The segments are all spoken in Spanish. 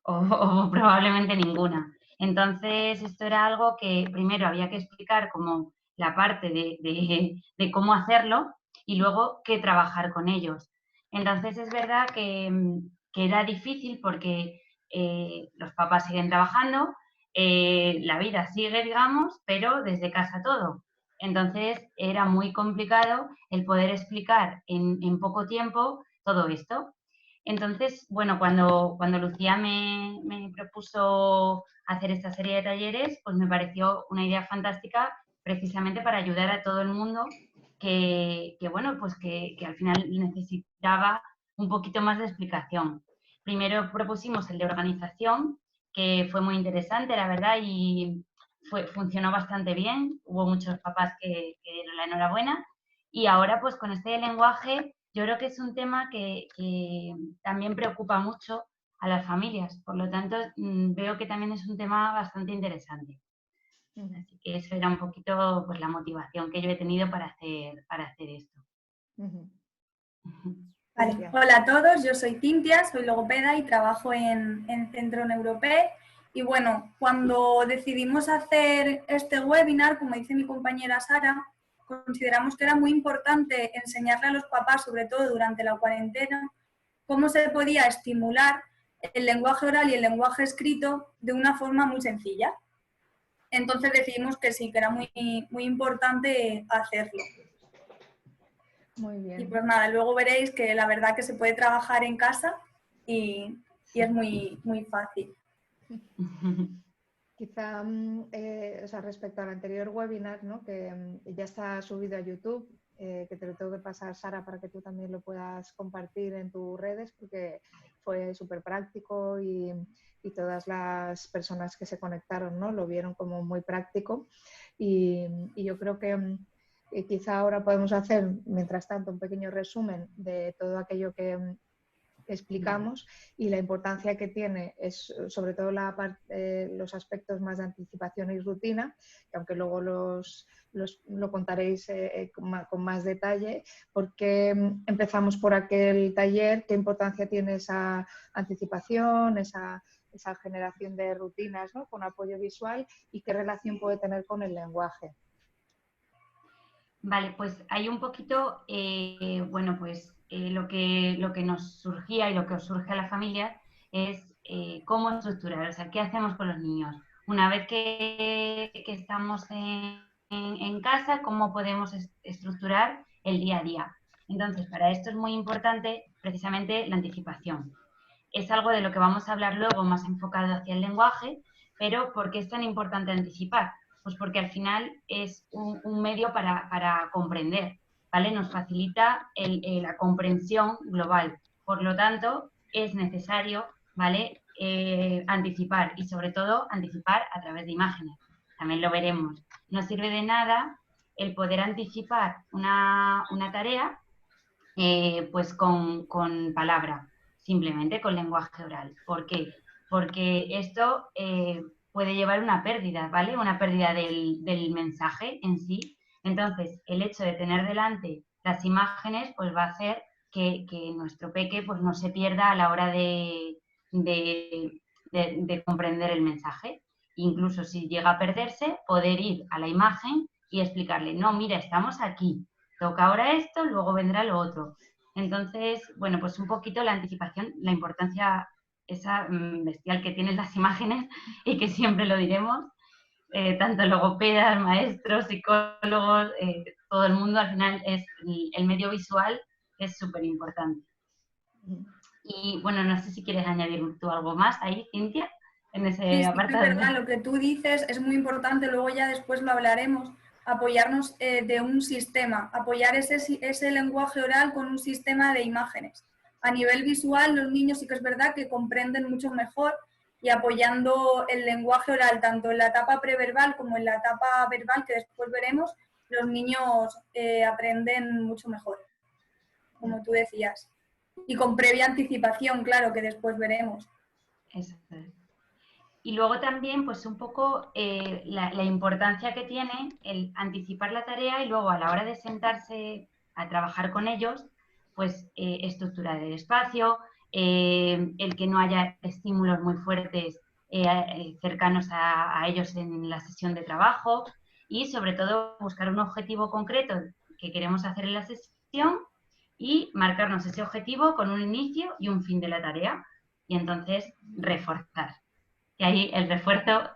o probablemente ninguna. Entonces, esto era algo que primero había que explicar como la parte de cómo hacerlo y luego qué trabajar con ellos. Entonces, es verdad que era difícil porque los papás siguen trabajando, la vida sigue, digamos, pero desde casa todo. Entonces, era muy complicado el poder explicar en poco tiempo todo esto. Entonces, bueno, cuando Lucía me propuso hacer esta serie de talleres, pues me pareció una idea fantástica precisamente para ayudar a todo el mundo bueno, pues que al final necesitaba un poquito más de explicación. Primero propusimos el de organización, que fue muy interesante, la verdad, y funcionó bastante bien. Hubo muchos papás que dieron la enhorabuena. Y ahora, pues con este de lenguaje, yo creo que es un tema que también preocupa mucho a las familias. Por lo tanto, veo que también es un tema bastante interesante. Así que eso era un poquito pues, la motivación que yo he tenido para hacer esto. Vale. Hola a todos, yo soy Cintia, soy logopeda y trabajo en Centro Neuropé. Y bueno, cuando decidimos hacer este webinar, como dice mi compañera Sara, consideramos que era muy importante enseñarle a los papás, sobre todo durante la cuarentena, cómo se podía estimular el lenguaje oral y el lenguaje escrito de una forma muy sencilla. Entonces decidimos que sí, que era muy, muy importante hacerlo. Muy bien. Y pues nada, luego veréis que la verdad que se puede trabajar en casa y es muy, muy fácil. Quizá, o sea, respecto al anterior webinar, ¿no? Que ya está subido a YouTube, que te lo tengo que pasar, Sara, para que tú también lo puedas compartir en tus redes, porque fue súper práctico y todas las personas que se conectaron, ¿no? Lo vieron como muy práctico y yo creo que quizá ahora podemos hacer, mientras tanto, un pequeño resumen de todo aquello que explicamos y la importancia que tiene es sobre todo los aspectos más de anticipación y rutina, que aunque luego lo contaréis con más detalle, porque empezamos por aquel taller, qué importancia tiene esa anticipación, esa generación de rutinas, ¿no? Con apoyo visual y qué relación puede tener con el lenguaje. Vale, pues hay un poquito, bueno, pues lo que nos surgía y lo que os surge a la familia es cómo estructurar, o sea, qué hacemos con los niños. Una vez que estamos en casa, cómo podemos estructurar el día a día. Entonces, para esto es muy importante precisamente la anticipación. Es algo de lo que vamos a hablar luego más enfocado hacia el lenguaje, pero ¿por qué es tan importante anticipar? Pues porque al final es un medio para comprender, ¿vale? Nos facilita la comprensión global. Por lo tanto, es necesario, ¿vale? Anticipar y sobre todo anticipar a través de imágenes. También lo veremos. No sirve de nada el poder anticipar una tarea pues con palabra, simplemente con lenguaje oral. ¿Por qué? Porque esto puede llevar una pérdida, ¿vale? Una pérdida del mensaje en sí. Entonces, el hecho de tener delante las imágenes, pues va a hacer que nuestro peque pues, no se pierda a la hora de comprender el mensaje. Incluso si llega a perderse, poder ir a la imagen y explicarle, no, mira, estamos aquí, toca ahora esto, luego vendrá lo otro. Entonces, bueno, pues un poquito la anticipación, la importancia esa bestial que tienen las imágenes y que siempre lo diremos, tanto logopedas, maestros, psicólogos, todo el mundo al final es el medio visual es súper importante. Y bueno, no sé si quieres añadir tú algo más ahí, Cintia, en ese apartado. Sí, es verdad, lo que tú dices es muy importante, luego ya después lo hablaremos, apoyarnos de un sistema, apoyar ese lenguaje oral con un sistema de imágenes. A nivel visual, los niños sí que es verdad que comprenden mucho mejor y apoyando el lenguaje oral tanto en la etapa preverbal como en la etapa verbal, que después veremos, los niños aprenden mucho mejor, como tú decías. Y con previa anticipación, claro, que después veremos. Exacto. Y luego también, pues un poco la importancia que tiene el anticipar la tarea y luego a la hora de sentarse a trabajar con ellos, pues estructurar el espacio, el que no haya estímulos muy fuertes cercanos a ellos en la sesión de trabajo y sobre todo buscar un objetivo concreto que queremos hacer en la sesión y marcarnos ese objetivo con un inicio y un fin de la tarea y entonces reforzar. Y ahí el refuerzo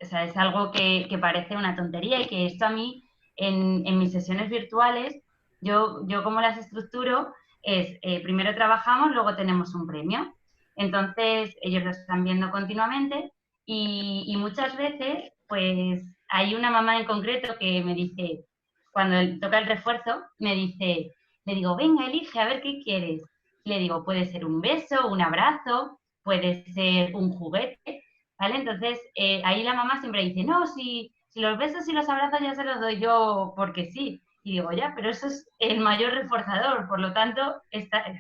o sea, es algo que parece una tontería y que esto a mí en mis sesiones virtuales, yo como las estructuro es primero trabajamos, luego tenemos un premio. Entonces ellos lo están viendo continuamente y muchas veces pues hay una mamá en concreto que me dice, cuando toca el refuerzo, me dice, le digo, venga, elige, a ver qué quieres. Y le digo, puede ser un beso, un abrazo, puede ser un juguete, ¿vale? Entonces, ahí la mamá siempre dice, no, si los besos y los abrazos ya se los doy yo porque sí. Y digo, ya, pero eso es el mayor reforzador, por lo tanto,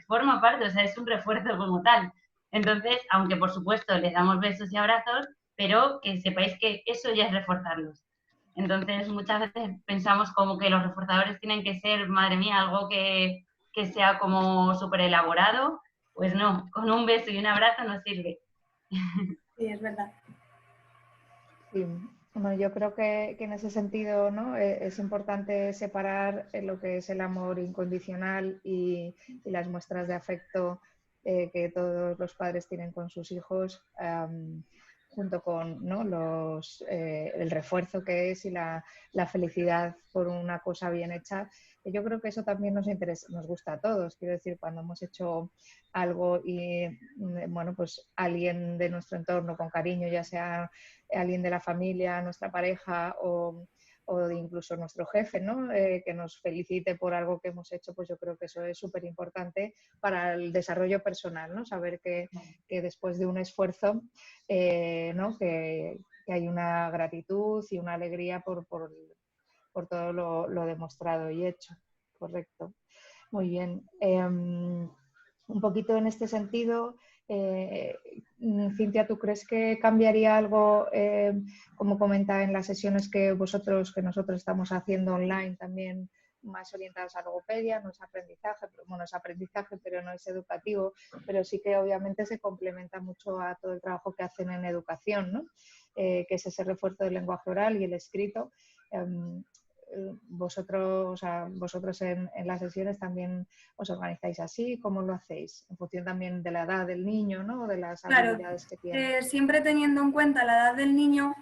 forma parte, o sea, es un refuerzo como tal. Entonces, aunque por supuesto les damos besos y abrazos, pero que sepáis que eso ya es reforzarlos. Entonces, muchas veces pensamos como que los reforzadores tienen que ser, madre mía, algo que sea como súper elaborado. Pues no, con un beso y un abrazo no sirve. Sí, es verdad. Sí. Bueno, yo creo que en ese sentido, ¿no? Es importante separar lo que es el amor incondicional y las muestras de afecto que todos los padres tienen con sus hijos, junto con, ¿no? El refuerzo que es y la felicidad por una cosa bien hecha. Yo creo que eso también nos gusta a todos. Quiero decir, cuando hemos hecho algo y, bueno, pues alguien de nuestro entorno con cariño, ya sea alguien de la familia, nuestra pareja o incluso nuestro jefe, ¿no? Que nos felicite por algo que hemos hecho, pues yo creo que eso es súper importante para el desarrollo personal, ¿no? Saber que después de un esfuerzo, ¿no? que hay una gratitud y una alegría por todo lo demostrado y hecho. Correcto. Muy bien. Un poquito en este sentido, Cintia, ¿tú crees que cambiaría algo, como comentaba en las sesiones que nosotros estamos haciendo online también, más orientadas a logopedia? No es aprendizaje, bueno, es aprendizaje, pero no es educativo, pero sí que obviamente se complementa mucho a todo el trabajo que hacen en educación, ¿no? Que es ese refuerzo del lenguaje oral y el escrito. Vosotros en las sesiones también os organizáis así. ¿Cómo lo hacéis? En función también de la edad del niño, ¿no? De las habilidades que tiene. Siempre teniendo en cuenta la edad del niño,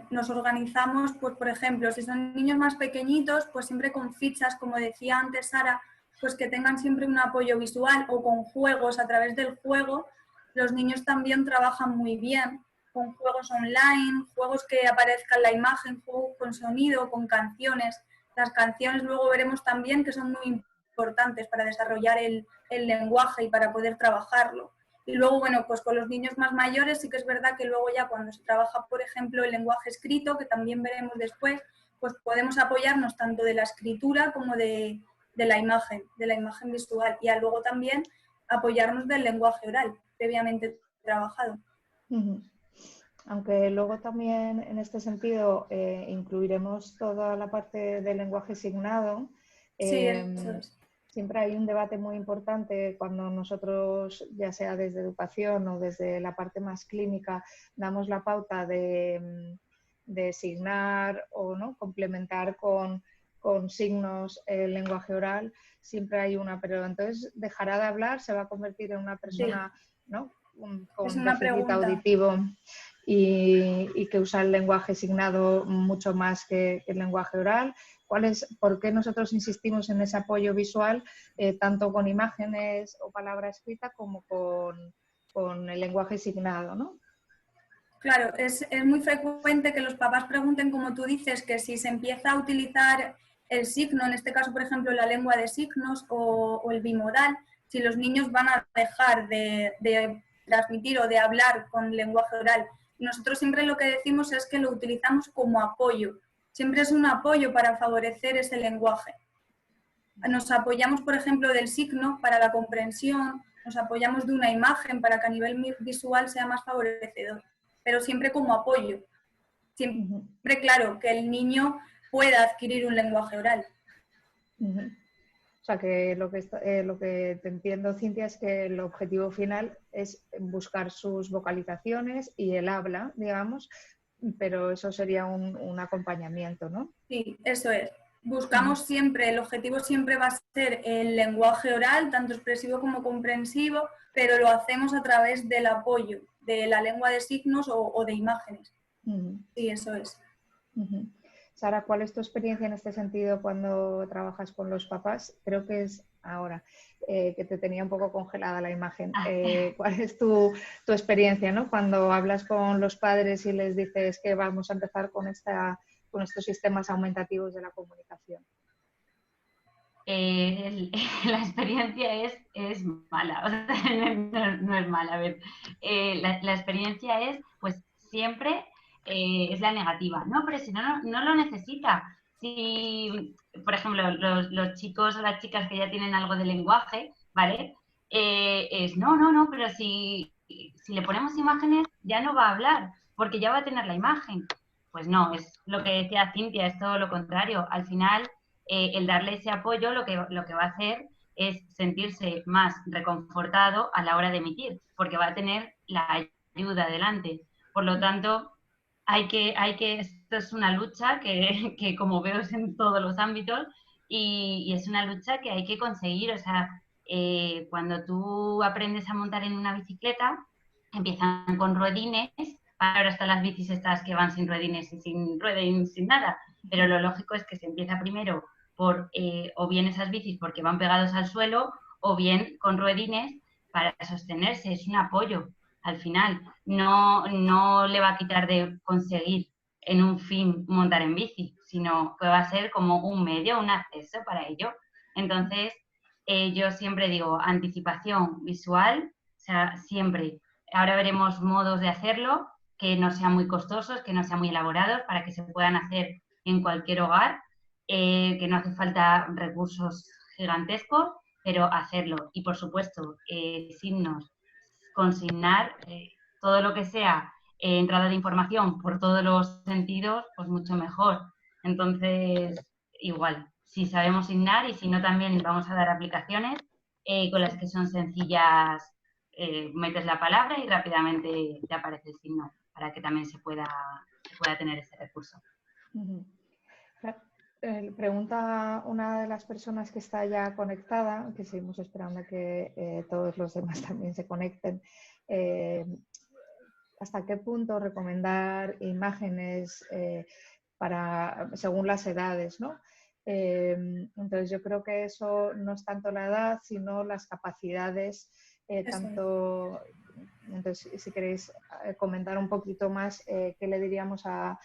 nos organizamos, pues por ejemplo, si son niños más pequeñitos, pues siempre con fichas, como decía antes Sara, pues que tengan siempre un apoyo visual o con juegos. A través del juego, los niños también trabajan muy bien con juegos online, juegos que aparezca en la imagen, juegos con sonido, con canciones. Las canciones luego veremos también que son muy importantes para desarrollar el lenguaje y para poder trabajarlo. Y luego, bueno, pues con los niños más mayores sí que es verdad que luego ya cuando se trabaja, por ejemplo, el lenguaje escrito, que también veremos después, pues podemos apoyarnos tanto de la escritura como de la imagen visual. Y luego también apoyarnos del lenguaje oral, previamente trabajado. Aunque luego también en este sentido incluiremos toda la parte del lenguaje signado. Sí, eso es. Siempre hay un debate muy importante cuando nosotros, ya sea desde educación o desde la parte más clínica, damos la pauta de signar o no complementar con signos el lenguaje oral. Siempre hay pero entonces dejará de hablar, se va a convertir en una persona, sí, ¿no? Con déficit auditivo y que usa el lenguaje signado mucho más que el lenguaje oral. ¿Por qué nosotros insistimos en ese apoyo visual, tanto con imágenes o palabra escrita como con el lenguaje signado, ¿no? Claro, es muy frecuente que los papás pregunten, como tú dices, que si se empieza a utilizar el signo, en este caso, por ejemplo, la lengua de signos o el bimodal, si los niños van a dejar de transmitir o de hablar con lenguaje oral. Nosotros siempre lo que decimos es que lo utilizamos como apoyo. Siempre es un apoyo para favorecer ese lenguaje. Nos apoyamos, por ejemplo, del signo para la comprensión, nos apoyamos de una imagen para que a nivel visual sea más favorecedor, pero siempre como apoyo. Siempre, claro, que el niño pueda adquirir un lenguaje oral. sea, que lo que te entiendo, Cintia, es que el objetivo final es buscar sus vocalizaciones y el habla, digamos, pero eso sería un acompañamiento, ¿no? Sí, eso es. Buscamos siempre, el objetivo siempre va a ser el lenguaje oral, tanto expresivo como comprensivo, pero lo hacemos a través del apoyo de la lengua de signos o de imágenes. Sí, eso es. Sara, ¿cuál es tu experiencia en este sentido cuando trabajas con los papás? Creo que es ahora, que te tenía un poco congelada la imagen. ¿Cuál es tu experiencia, ¿no? Cuando hablas con los padres y les dices que vamos a empezar con estos sistemas aumentativos de la comunicación? La experiencia es mala, o sea, no es mala. A ver, la experiencia es, pues siempre es la negativa. No, pero si no lo necesita. Si, por ejemplo, los chicos o las chicas que ya tienen algo de lenguaje, ¿vale? No, pero si le ponemos imágenes ya no va a hablar, porque ya va a tener la imagen. Pues no, es lo que decía Cintia, es todo lo contrario. Al final, el darle ese apoyo lo que va a hacer es sentirse más reconfortado a la hora de emitir, porque va a tener la ayuda delante. Por lo tanto, esto es una lucha que como veo es en todos los ámbitos y es una lucha que hay que conseguir. O sea, cuando tú aprendes a montar en una bicicleta, empiezan con ruedines, ahora están las bicis estas que van sin ruedines y sin ruedines, sin nada, pero lo lógico es que se empieza primero por o bien esas bicis porque van pegados al suelo o bien con ruedines para sostenerse, es un apoyo al final, no le va a quitar de conseguir en un fin montar en bici, sino que va a ser como un medio, un acceso para ello. Entonces, yo siempre digo anticipación visual, o sea, siempre. Ahora veremos modos de hacerlo que no sean muy costosos, que no sean muy elaborados, para que se puedan hacer en cualquier hogar, que no hace falta recursos gigantescos, pero hacerlo. Y por supuesto, signos, consignar todo lo que sea entrada de información por todos los sentidos, pues mucho mejor. Entonces, igual, si sabemos signar y si no, también vamos a dar aplicaciones con las que son sencillas, metes la palabra y rápidamente te aparece el signo para que también se pueda tener ese recurso. Pregunta una de las personas que está ya conectada, que seguimos esperando a que todos los demás también se conecten, ¿hasta qué punto recomendar imágenes según las edades, ¿no? Entonces yo creo que eso no es tanto la edad, sino las capacidades, tanto... Entonces, si queréis comentar un poquito más, ¿qué le diríamos a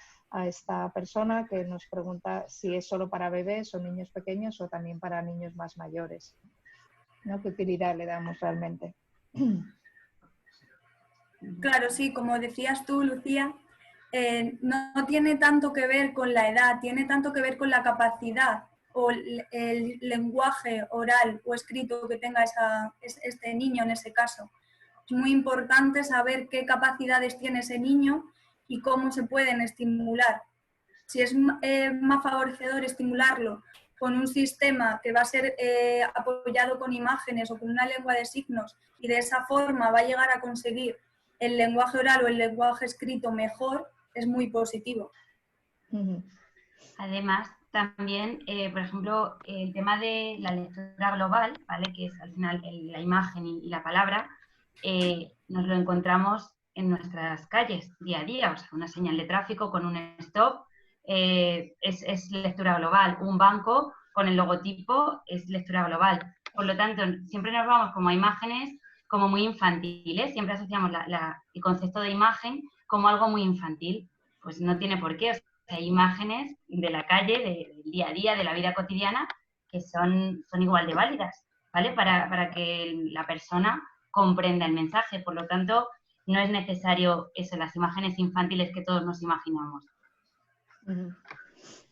esta persona que nos pregunta si es solo para bebés o niños pequeños o también para niños más mayores, ¿no? ¿Qué utilidad le damos realmente? Claro, sí, como decías tú, Lucía, no tiene tanto que ver con la edad, tiene tanto que ver con la capacidad o el lenguaje oral o escrito que tenga este niño en ese caso. Es muy importante saber qué capacidades tiene ese niño y cómo se pueden estimular. Si es más favorecedor estimularlo con un sistema que va a ser apoyado con imágenes o con una lengua de signos y de esa forma va a llegar a conseguir el lenguaje oral o el lenguaje escrito mejor, es muy positivo. Además, también, por ejemplo, el tema de la lectura global, ¿vale? Que es al final la imagen y la palabra, nos lo encontramos en nuestras calles día a día, o sea, una señal de tráfico con un stop es lectura global, un banco con el logotipo es lectura global. Por lo tanto, siempre nos vamos como a imágenes como muy infantiles, siempre asociamos el concepto de imagen como algo muy infantil, pues no tiene por qué. O sea, hay imágenes de la calle, del día a día, de la vida cotidiana, que son igual de válidas, ¿vale? Para que la persona comprenda el mensaje. Por lo tanto, no es necesario eso, las imágenes infantiles que todos nos imaginamos.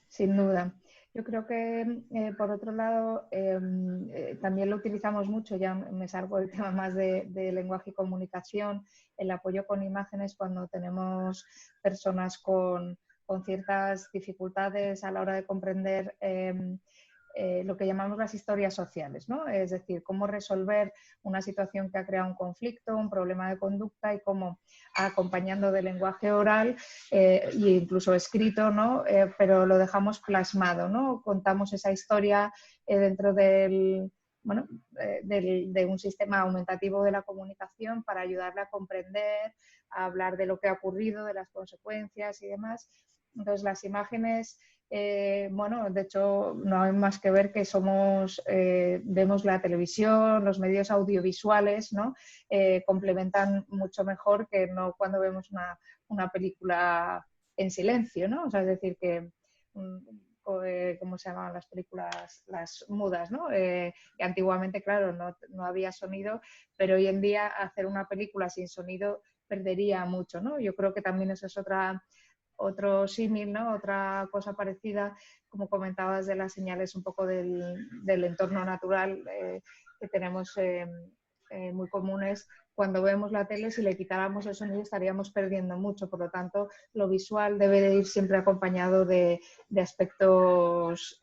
Sin duda. Yo creo que, por otro lado, también lo utilizamos mucho, ya me salgo del tema más de lenguaje y comunicación, el apoyo con imágenes cuando tenemos personas con ciertas dificultades a la hora de comprender lo que llamamos las historias sociales, ¿no? Es decir, cómo resolver una situación que ha creado un conflicto, un problema de conducta y cómo acompañando del lenguaje oral e incluso escrito, ¿no? Pero lo dejamos plasmado, ¿no? Contamos esa historia dentro del, bueno, de un sistema aumentativo de la comunicación para ayudarle a comprender, a hablar de lo que ha ocurrido, de las consecuencias y demás. Entonces, las imágenes, bueno, de hecho, no hay más que ver que vemos la televisión, los medios audiovisuales, ¿no? Complementan mucho mejor que no cuando vemos una película en silencio, ¿no? O sea, es decir, que ¿cómo se llamaban las películas? Las mudas, ¿no? Que antiguamente, claro, no había sonido, pero hoy en día hacer una película sin sonido perdería mucho, ¿no? Yo creo que también eso es otro símil, ¿no? Otra cosa parecida, como comentabas, de las señales un poco del entorno natural que tenemos muy comunes. Cuando vemos la tele, si le quitáramos el sonido estaríamos perdiendo mucho, por lo tanto lo visual debe de ir siempre acompañado de aspectos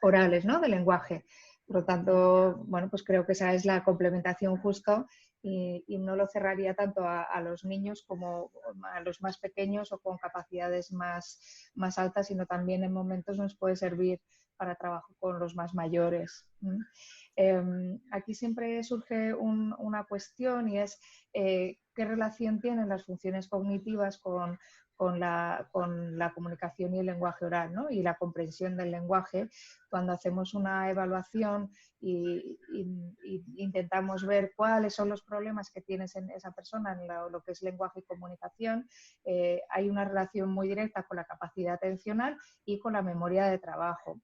orales, ¿no? De lenguaje. Por lo tanto, bueno, pues creo que esa es la complementación justa y no lo cerraría tanto a los niños como a los más pequeños o con capacidades más altas, sino también en momentos nos puede servir para trabajo con los más mayores. Aquí siempre surge una cuestión y es qué relación tienen las funciones cognitivas con la comunicación y el lenguaje oral, ¿no? Y la comprensión del lenguaje. Cuando hacemos una evaluación y intentamos ver cuáles son los problemas que tienes en esa persona en lo que es lenguaje y comunicación, hay una relación muy directa con la capacidad atencional y con la memoria de trabajo.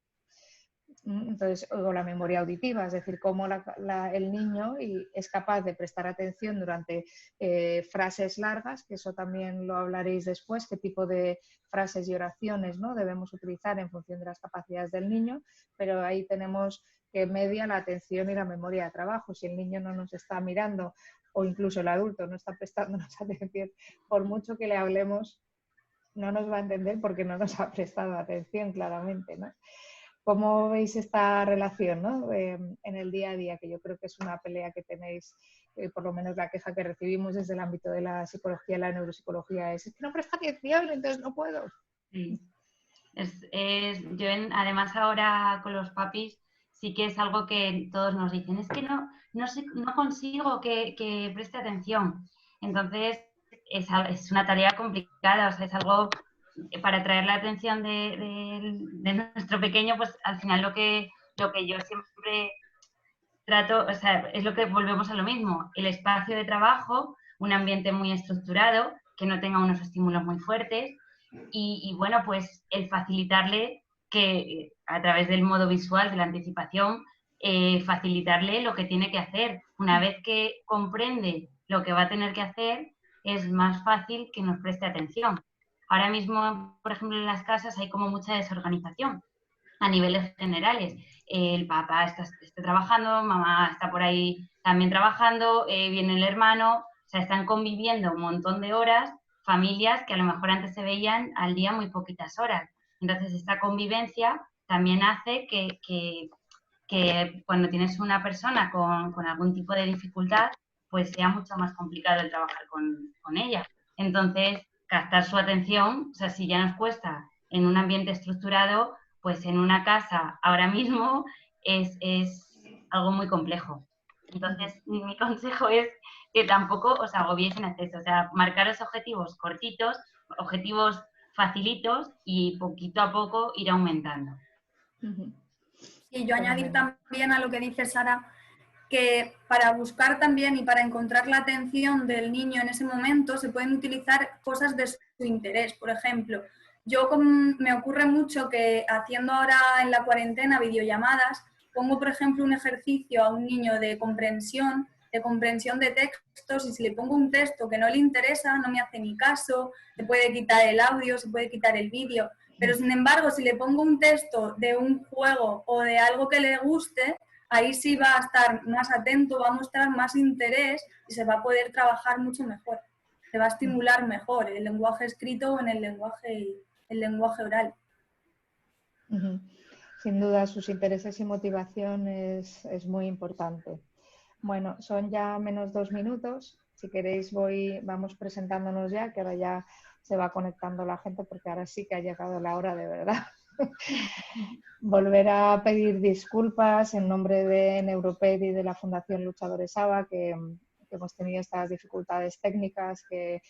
Entonces, o la memoria auditiva, es decir, cómo el niño es capaz de prestar atención durante frases largas, que eso también lo hablaréis después, qué tipo de frases y oraciones, ¿no? Debemos utilizar en función de las capacidades del niño, pero ahí tenemos que media la atención y la memoria de trabajo. Si el niño no nos está mirando o incluso el adulto no está prestándonos atención, por mucho que le hablemos, no nos va a entender porque no nos ha prestado atención claramente, ¿no? ¿Cómo veis esta relación, ¿no? En el día a día? Que yo creo que es una pelea que tenéis, por lo menos la queja que recibimos desde el ámbito de la psicología y la neuropsicología es que no presta atención, entonces no puedo. Sí. Además ahora con los papis sí que es algo que todos nos dicen, es que no consigo que preste atención. Entonces es una tarea complicada, o sea, es algo para atraer la atención de nuestro pequeño, pues al final lo que yo siempre trato, o sea, es lo que volvemos a lo mismo, el espacio de trabajo, un ambiente muy estructurado, que no tenga unos estímulos muy fuertes y bueno, pues el facilitarle que a través del modo visual, de la anticipación, facilitarle lo que tiene que hacer. Una vez que comprende lo que va a tener que hacer, es más fácil que nos preste atención. Ahora mismo, por ejemplo, en las casas hay como mucha desorganización a niveles generales. El papá está trabajando, mamá está por ahí también trabajando, viene el hermano, o sea, están conviviendo un montón de horas, familias que a lo mejor antes se veían al día muy poquitas horas. Entonces, esta convivencia también hace que cuando tienes una persona con algún tipo de dificultad, pues sea mucho más complicado el trabajar con ella. Entonces, captar su atención, o sea, si ya nos cuesta en un ambiente estructurado, pues en una casa ahora mismo es algo muy complejo. Entonces, mi consejo es que tampoco os agobiéis en exceso, o sea, marcaros objetivos cortitos, objetivos facilitos y poquito a poco ir aumentando. Y yo añadir también a lo que dice Sara, que para buscar también y para encontrar la atención del niño en ese momento se pueden utilizar cosas de su interés. Por ejemplo, me ocurre mucho que haciendo ahora en la cuarentena videollamadas, pongo por ejemplo un ejercicio a un niño de comprensión de textos y si le pongo un texto que no le interesa, no me hace ni caso, se puede quitar el audio, se puede quitar el vídeo. Pero sin embargo, si le pongo un texto de un juego o de algo que le guste, ahí sí va a estar más atento, va a mostrar más interés y se va a poder trabajar mucho mejor. Se va a estimular mejor el lenguaje escrito o en el lenguaje oral. Sin duda, sus intereses y motivación es muy importante. Bueno, son ya menos 2 minutos. Si queréis, vamos presentándonos ya, que ahora ya se va conectando la gente, porque ahora sí que ha llegado la hora de verdad. Volver a pedir disculpas en nombre de Neuroped y de la Fundación Luchadores ABA, que hemos tenido estas dificultades técnicas, que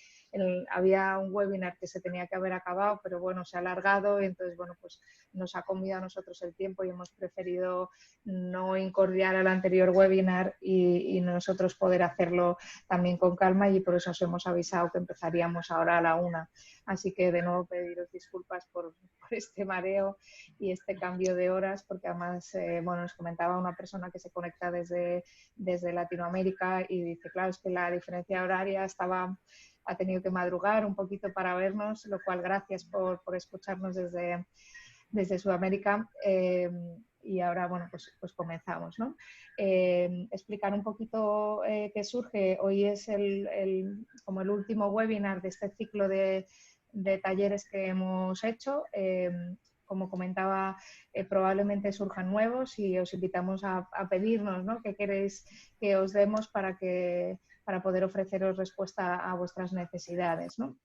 había un webinar que se tenía que haber acabado, pero bueno, se ha alargado y entonces, bueno, pues nos ha comido a nosotros el tiempo y hemos preferido no incordiar al anterior webinar y nosotros poder hacerlo también con calma, y por eso os hemos avisado que empezaríamos ahora a la 1. Así que de nuevo pediros disculpas por este mareo y este cambio de horas, porque además, bueno, nos comentaba una persona que se conecta desde Latinoamérica y dice, claro, es que la diferencia horaria ha tenido que madrugar un poquito para vernos, lo cual gracias por escucharnos desde Sudamérica. Y ahora, bueno, pues comenzamos, ¿no? Explicar un poquito qué surge. Hoy es como el último webinar de este ciclo de talleres que hemos hecho. Como comentaba, probablemente surjan nuevos y os invitamos a pedirnos, ¿no?, qué queréis que os demos para poder ofreceros respuesta a vuestras necesidades, ¿no?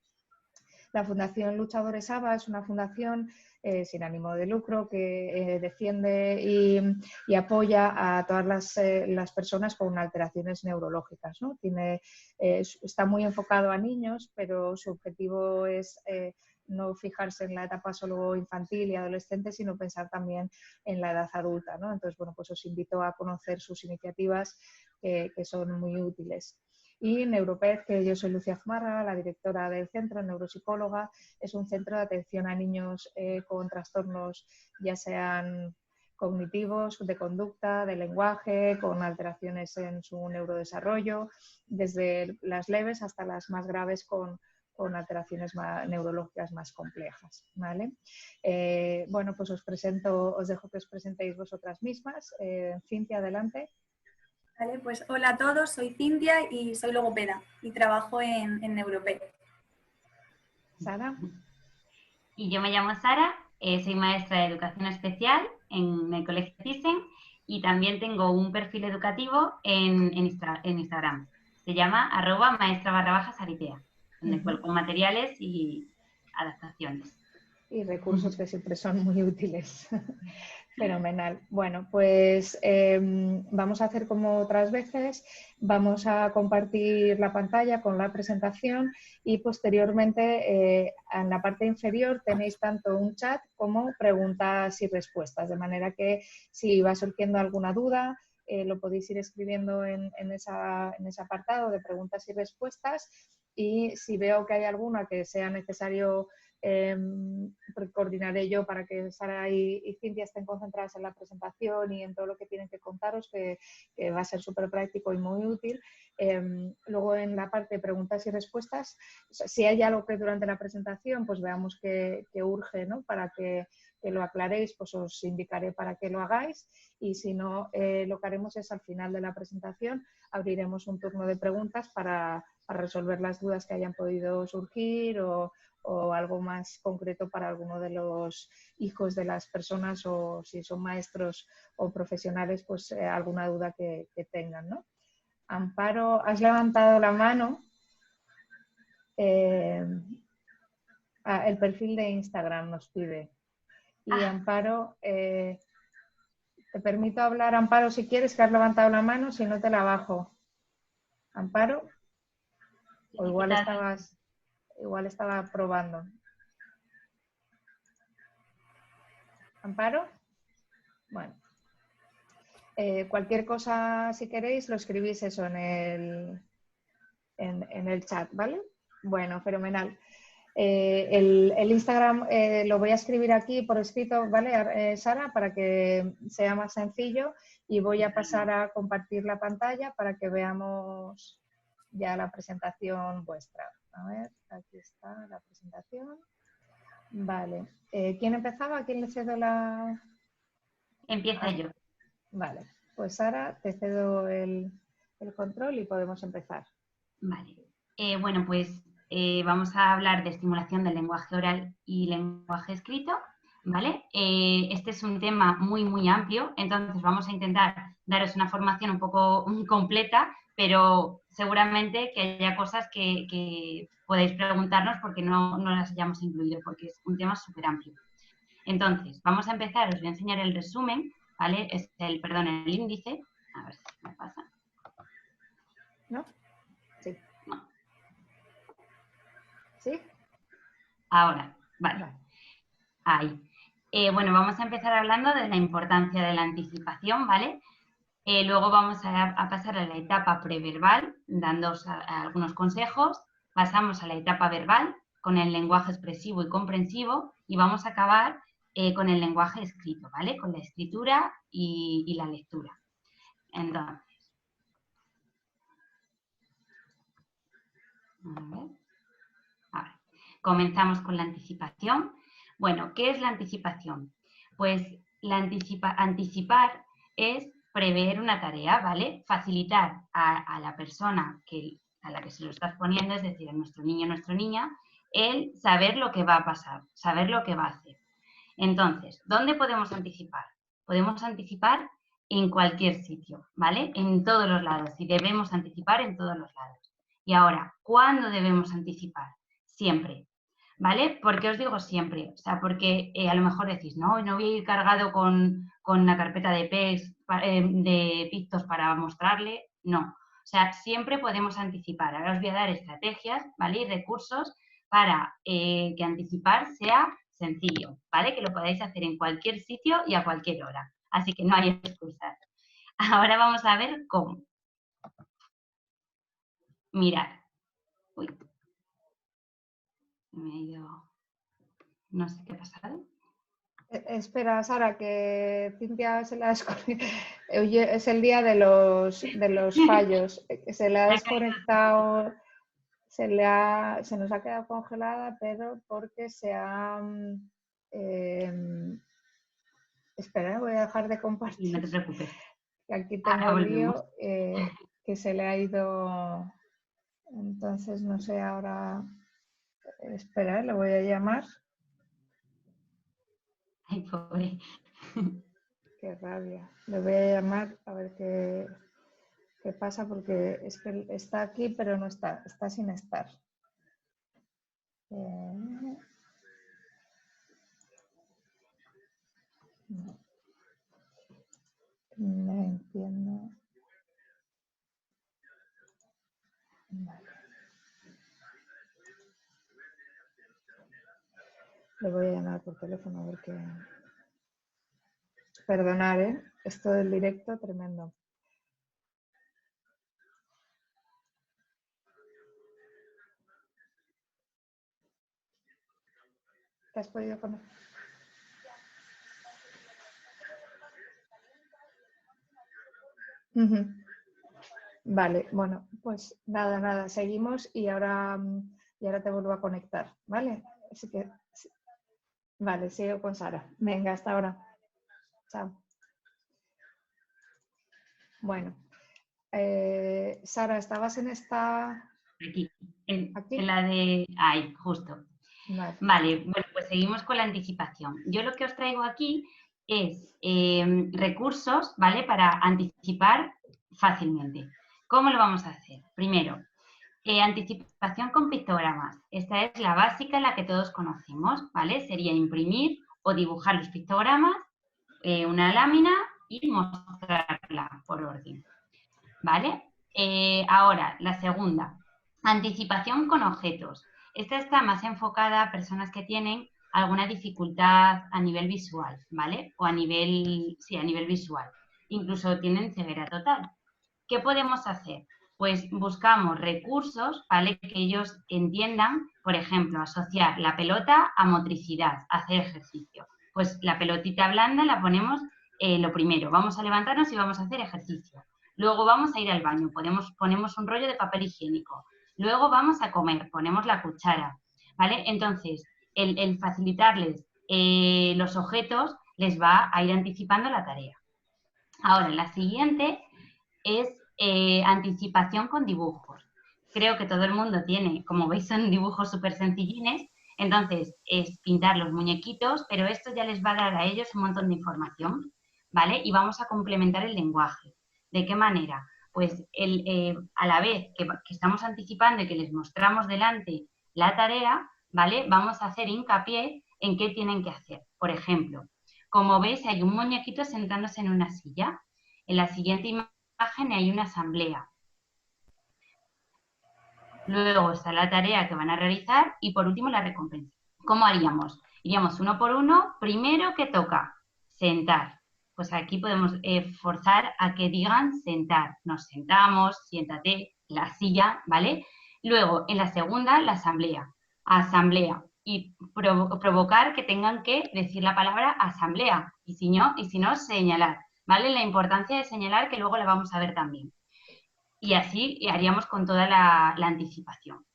La Fundación Luchadores ABA es una fundación sin ánimo de lucro que defiende y apoya a todas las personas con alteraciones neurológicas, ¿no? Está muy enfocado a niños, pero su objetivo es no fijarse en la etapa solo infantil y adolescente, sino pensar también en la edad adulta, ¿no? Entonces, bueno, pues os invito a conocer sus iniciativas que son muy útiles. Y Neuroped, que yo soy Lucía Zumarra, la directora del centro, neuropsicóloga, es un centro de atención a niños con trastornos ya sean cognitivos, de conducta, de lenguaje, con alteraciones en su neurodesarrollo, desde las leves hasta las más graves con alteraciones neurológicas más complejas, ¿vale? Bueno, pues os dejo que os presentéis vosotras mismas. Cintia, adelante. Vale, pues hola a todos, soy Cintia y soy logopeda y trabajo en Neuroped. Sara. Y yo me llamo Sara, soy maestra de educación especial en el Colegio Thyssen y también tengo un perfil educativo en Instagram. Se llama @maestra_saritea, donde cuelgo materiales y adaptaciones. Y recursos que siempre son muy útiles. Fenomenal. Bueno, pues vamos a hacer como otras veces, vamos a compartir la pantalla con la presentación y posteriormente en la parte inferior tenéis tanto un chat como preguntas y respuestas, de manera que si va surgiendo alguna duda lo podéis ir escribiendo en ese apartado de preguntas y respuestas, y si veo que hay alguna que sea necesario coordinaré yo para que Sara y Cintia estén concentradas en la presentación y en todo lo que tienen que contaros, que va a ser súper práctico y muy útil. Luego en la parte de preguntas y respuestas, si hay algo que durante la presentación pues veamos que urge, ¿no?, para que lo aclaréis, pues os indicaré para que lo hagáis, y si no, lo que haremos es al final de la presentación abriremos un turno de preguntas para resolver las dudas que hayan podido surgir o algo más concreto para alguno de los hijos de las personas, o si son maestros o profesionales, pues alguna duda que tengan, ¿no? Amparo, has levantado la mano. El perfil de Instagram nos pide. Y Amparo, te permito hablar, Amparo, si quieres, que has levantado la mano, si no te la bajo. Amparo, o igual estaba probando. Amparo. Bueno, cualquier cosa, si queréis, lo escribís eso en el chat, ¿vale? Bueno, fenomenal. El Instagram lo voy a escribir aquí por escrito, ¿vale, Sara? Para que sea más sencillo, y voy a pasar a compartir la pantalla para que veamos ya la presentación vuestra. A ver, aquí está la presentación. Vale. ¿Quién empezaba? ¿A quién le cedo la...? Empieza yo. Vale. Pues Sara, te cedo el control y podemos empezar. Vale. Bueno, pues vamos a hablar de estimulación del lenguaje oral y lenguaje escrito, ¿vale? Este es un tema muy, muy amplio, entonces vamos a intentar daros una formación un poco completa, pero seguramente que haya cosas que podéis preguntarnos porque no las hayamos incluido, porque es un tema súper amplio. Entonces, vamos a empezar, os voy a enseñar el resumen, ¿vale? Perdón, el índice. A ver si me pasa. ¿No? Sí. No. ¿Sí? Ahora, vale. Ahí. Bueno, vamos a empezar hablando de la importancia de la anticipación, ¿vale? Luego vamos a pasar a la etapa preverbal, dándoos algunos consejos. Pasamos a la etapa verbal, con el lenguaje expresivo y comprensivo, y vamos a acabar con el lenguaje escrito, ¿vale? Con la escritura y la lectura. Entonces, a ver, comenzamos con la anticipación. Bueno, ¿qué es la anticipación? Pues anticipar es prever una tarea, ¿vale? Facilitar a la persona a la que se lo estás poniendo, es decir, a nuestro niño o nuestra niña, el saber lo que va a pasar, saber lo que va a hacer. Entonces, ¿dónde podemos anticipar? Podemos anticipar en cualquier sitio, ¿vale? En todos los lados, y debemos anticipar en todos los lados. Y ahora, ¿cuándo debemos anticipar? Siempre, ¿vale? ¿Por qué os digo siempre? O sea, porque a lo mejor decís, no voy a ir cargado con una carpeta de pictos para mostrarle. No, o sea, siempre podemos anticipar. Ahora os voy a dar estrategias, ¿vale? Y recursos para que anticipar sea sencillo, ¿vale? Que lo podáis hacer en cualquier sitio y a cualquier hora. Así que no hay excusas. Ahora vamos a ver cómo. Mirad. Uy. Me ha ido... No sé qué ha pasado. Espera, Sara, que Cintia se la Oye, es el día de los fallos. Se le ha desconectado, se nos ha quedado congelada, pero porque se ha... espera, voy a dejar de compartir. No te preocupes. Aquí tengo el lío que se le ha ido... Entonces, no sé, ahora... Espera, le voy a llamar. Ay, pobre. Qué rabia. Le voy a llamar a ver qué pasa, porque es que está aquí, pero no está sin estar. No. No entiendo. Vale. Le voy a llamar por teléfono a ver qué... Perdonad, esto del directo, tremendo. ¿Te has podido conectar? Vale, bueno, pues nada, seguimos y ahora te vuelvo a conectar, ¿vale? Así que, vale, sigo con Sara. Venga, hasta ahora. Chao. Bueno, Sara, ¿estabas en esta...? Aquí, en ¿Aquí? la de... Ahí, justo. Vale, bueno, pues seguimos con la anticipación. Yo lo que os traigo aquí es recursos, ¿vale? Para anticipar fácilmente. ¿Cómo lo vamos a hacer? Primero, anticipación con pictogramas. Esta es la básica, la que todos conocemos, ¿vale? Sería imprimir o dibujar los pictogramas, una lámina y mostrarla por orden, ¿vale? Ahora, la segunda, anticipación con objetos. Esta está más enfocada a personas que tienen alguna dificultad a nivel visual, ¿vale? O a nivel visual. Incluso tienen ceguera total. ¿Qué podemos hacer? Pues buscamos recursos, ¿vale? Que ellos entiendan, por ejemplo, asociar la pelota a motricidad, hacer ejercicio. Pues la pelotita blanda la ponemos lo primero, vamos a levantarnos y vamos a hacer ejercicio. Luego vamos a ir al baño, ponemos un rollo de papel higiénico. Luego vamos a comer, ponemos la cuchara, ¿vale? Entonces, el facilitarles los objetos les va a ir anticipando la tarea. Ahora, la siguiente es anticipación con dibujos. Creo que todo el mundo tiene, como veis, son dibujos súper sencillines, Entonces, es pintar los muñequitos, pero esto ya les va a dar a ellos un montón de información, ¿vale? Y vamos a complementar el lenguaje. ¿De qué manera? Pues a la vez que estamos anticipando y que les mostramos delante la tarea, ¿vale? Vamos a hacer hincapié en qué tienen que hacer. Por ejemplo, como veis, hay un muñequito sentándose en una silla. En la siguiente imagen hay una asamblea. Luego está la tarea que van a realizar y por último la recompensa. ¿Cómo haríamos? Iríamos uno por uno. Primero, ¿qué toca? Sentar. Pues aquí podemos forzar a que digan sentar. Nos sentamos, siéntate, la silla, ¿vale? Luego, en la segunda, la asamblea. Asamblea. Y provocar que tengan que decir la palabra asamblea. Y si no, señalar. ¿Vale? La importancia de señalar, que luego la vamos a ver también. Y así haríamos con toda la anticipación.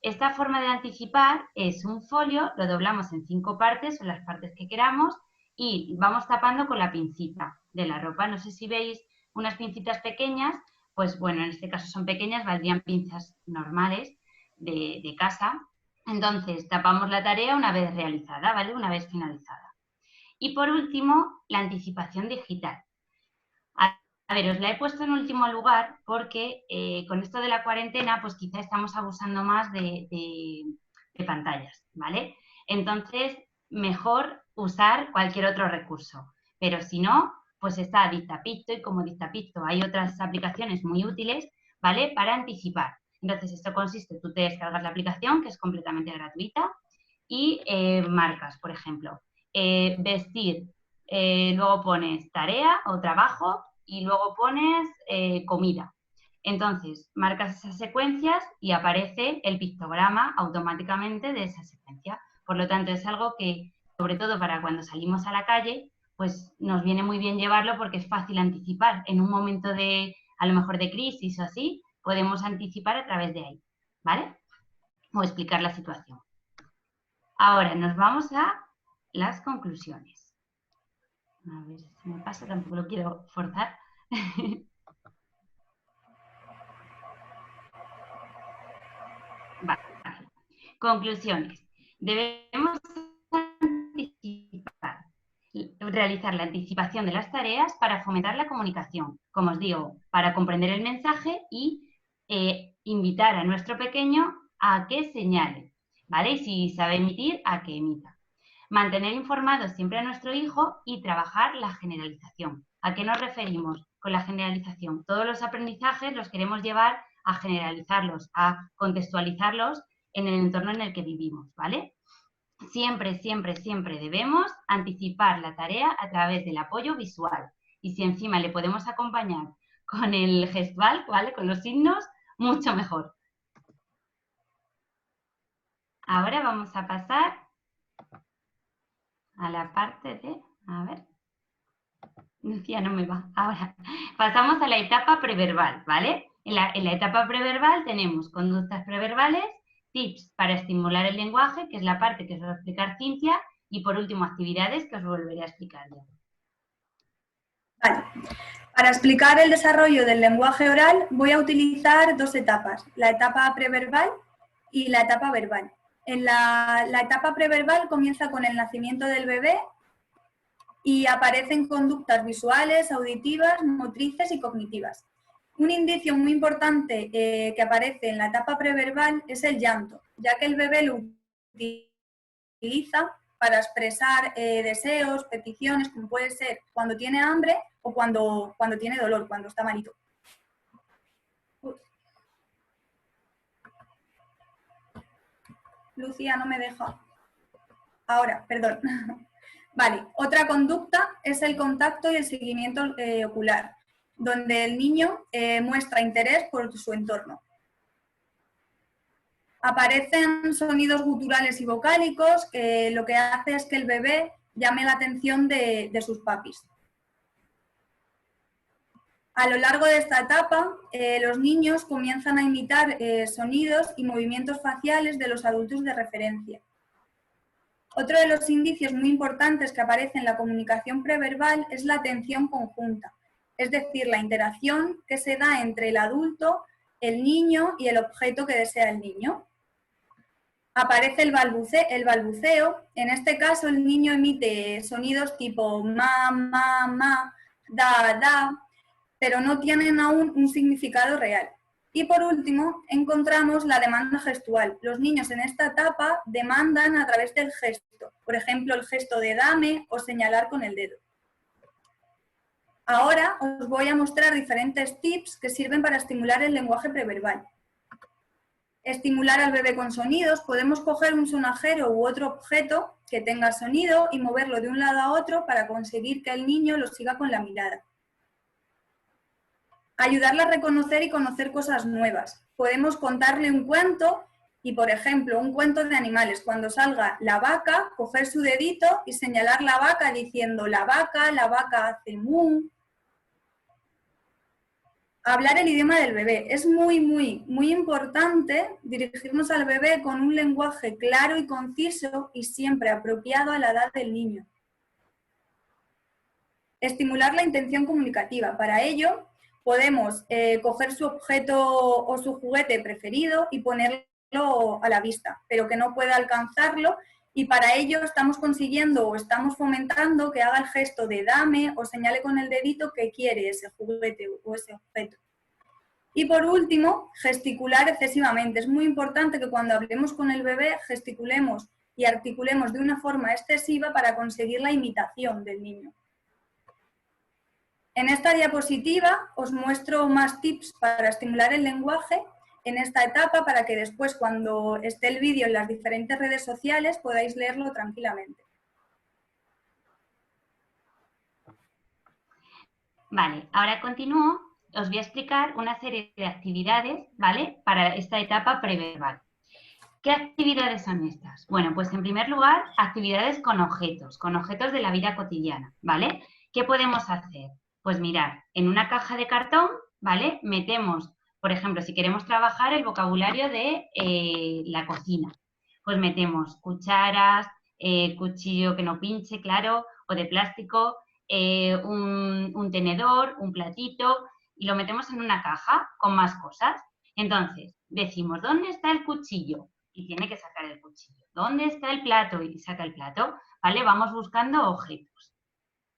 Esta forma de anticipar es un folio, lo doblamos en 5 partes o las partes que queramos y vamos tapando con la pincita de la ropa. No sé si veis unas pincitas pequeñas, pues bueno, en este caso son pequeñas, valdrían pinzas normales de casa. Entonces tapamos la tarea una vez realizada, ¿vale? Una vez finalizada. Y por último, la anticipación digital. A ver, os la he puesto en último lugar porque con esto de la cuarentena, pues quizá estamos abusando más de pantallas, ¿vale? Entonces, mejor usar cualquier otro recurso. Pero si no, pues está Dictapicto y como Dictapicto hay otras aplicaciones muy útiles, ¿vale? Para anticipar. Entonces, esto consiste, tú te descargas la aplicación, que es completamente gratuita, y marcas, por ejemplo, vestir, luego pones tarea o trabajo, y luego pones comida. Entonces, marcas esas secuencias y aparece el pictograma automáticamente de esa secuencia. Por lo tanto, es algo que, sobre todo para cuando salimos a la calle, pues nos viene muy bien llevarlo porque es fácil anticipar. En un momento de, a lo mejor de crisis o así, podemos anticipar a través de ahí, ¿vale? O explicar la situación. Ahora nos vamos a las conclusiones. A ver si me pasa, tampoco lo quiero forzar. Vale. Conclusiones. Debemos realizar la anticipación de las tareas para fomentar la comunicación. Como os digo, para comprender el mensaje y invitar a nuestro pequeño a que señale, ¿vale? Y si sabe emitir, a que emita. Mantener informado siempre a nuestro hijo y trabajar la generalización. ¿A qué nos referimos con la generalización? Todos los aprendizajes los queremos llevar a generalizarlos, a contextualizarlos en el entorno en el que vivimos, ¿vale? Siempre, siempre, siempre debemos anticipar la tarea a través del apoyo visual. Y si encima le podemos acompañar con el gestual, ¿vale? Con los signos, mucho mejor. Ahora vamos a pasar a la parte de... A ver... Ya no me va. Ahora, pasamos a la etapa preverbal, ¿vale? En la etapa preverbal tenemos conductas preverbales, tips para estimular el lenguaje, que es la parte que os va a explicar Cintia, y por último, actividades que os volveré a explicar yo. Vale. Para explicar el desarrollo del lenguaje oral voy a utilizar 2 etapas, la etapa preverbal y la etapa verbal. En la etapa preverbal comienza con el nacimiento del bebé y aparecen conductas visuales, auditivas, motrices y cognitivas. Un indicio muy importante que aparece en la etapa preverbal es el llanto, ya que el bebé lo utiliza para expresar deseos, peticiones, como puede ser cuando tiene hambre o cuando tiene dolor, cuando está malito. Lucía, no me deja. Ahora, perdón. Vale, otra conducta es el contacto y el seguimiento ocular, donde el niño muestra interés por su entorno. Aparecen sonidos guturales y vocálicos, que lo que hace es que el bebé llame la atención de sus papis. A lo largo de esta etapa, los niños comienzan a imitar sonidos y movimientos faciales de los adultos de referencia. Otro de los indicios muy importantes que aparece en la comunicación preverbal es la atención conjunta, es decir, la interacción que se da entre el adulto, el niño y el objeto que desea el niño. aparece el balbuceo. En este caso, el niño emite sonidos tipo ma, da, pero no tienen aún un significado real. Y por último, encontramos la demanda gestual. Los niños en esta etapa demandan a través del gesto, por ejemplo, el gesto de dame o señalar con el dedo. Ahora os voy a mostrar diferentes tips que sirven para estimular el lenguaje preverbal. Estimular al bebé con sonidos. Podemos coger un sonajero u otro objeto que tenga sonido y moverlo de un lado a otro para conseguir que el niño lo siga con la mirada. Ayudarle a reconocer y conocer cosas nuevas. Podemos contarle un cuento y, por ejemplo, un cuento de animales. Cuando salga la vaca, coger su dedito y señalar la vaca diciendo la vaca hace mu. Hablar el idioma del bebé. Es muy importante dirigirnos al bebé con un lenguaje claro y conciso y siempre apropiado a la edad del niño. Estimular la intención comunicativa. Para ello, podemos coger su objeto o su juguete preferido y ponerlo a la vista, pero que no pueda alcanzarlo, y para ello estamos consiguiendo o estamos fomentando que haga el gesto de dame o señale con el dedito que quiere ese juguete o ese objeto. Y por último, gesticular excesivamente. Es muy importante que cuando hablemos con el bebé gesticulemos y articulemos de una forma excesiva para conseguir la imitación del niño. En esta diapositiva os muestro más tips para estimular el lenguaje en esta etapa para que después, cuando esté el vídeo en las diferentes redes sociales, podáis leerlo tranquilamente. Vale, ahora continúo. Os voy a explicar una serie de actividades, ¿vale?, para esta etapa preverbal. ¿Qué actividades son estas? Bueno, pues en primer lugar, actividades con objetos de la vida cotidiana, ¿vale? ¿Qué podemos hacer? Pues mirad, en una caja de cartón, ¿vale?, metemos, por ejemplo, si queremos trabajar el vocabulario de la cocina, pues metemos cucharas, cuchillo que no pinche, claro, o de plástico, un tenedor, un platito, y lo metemos en una caja con más cosas. Entonces, decimos, ¿dónde está el cuchillo? Y tiene que sacar el cuchillo. ¿Dónde está el plato? Y saca el plato, ¿vale? Vamos buscando objetos.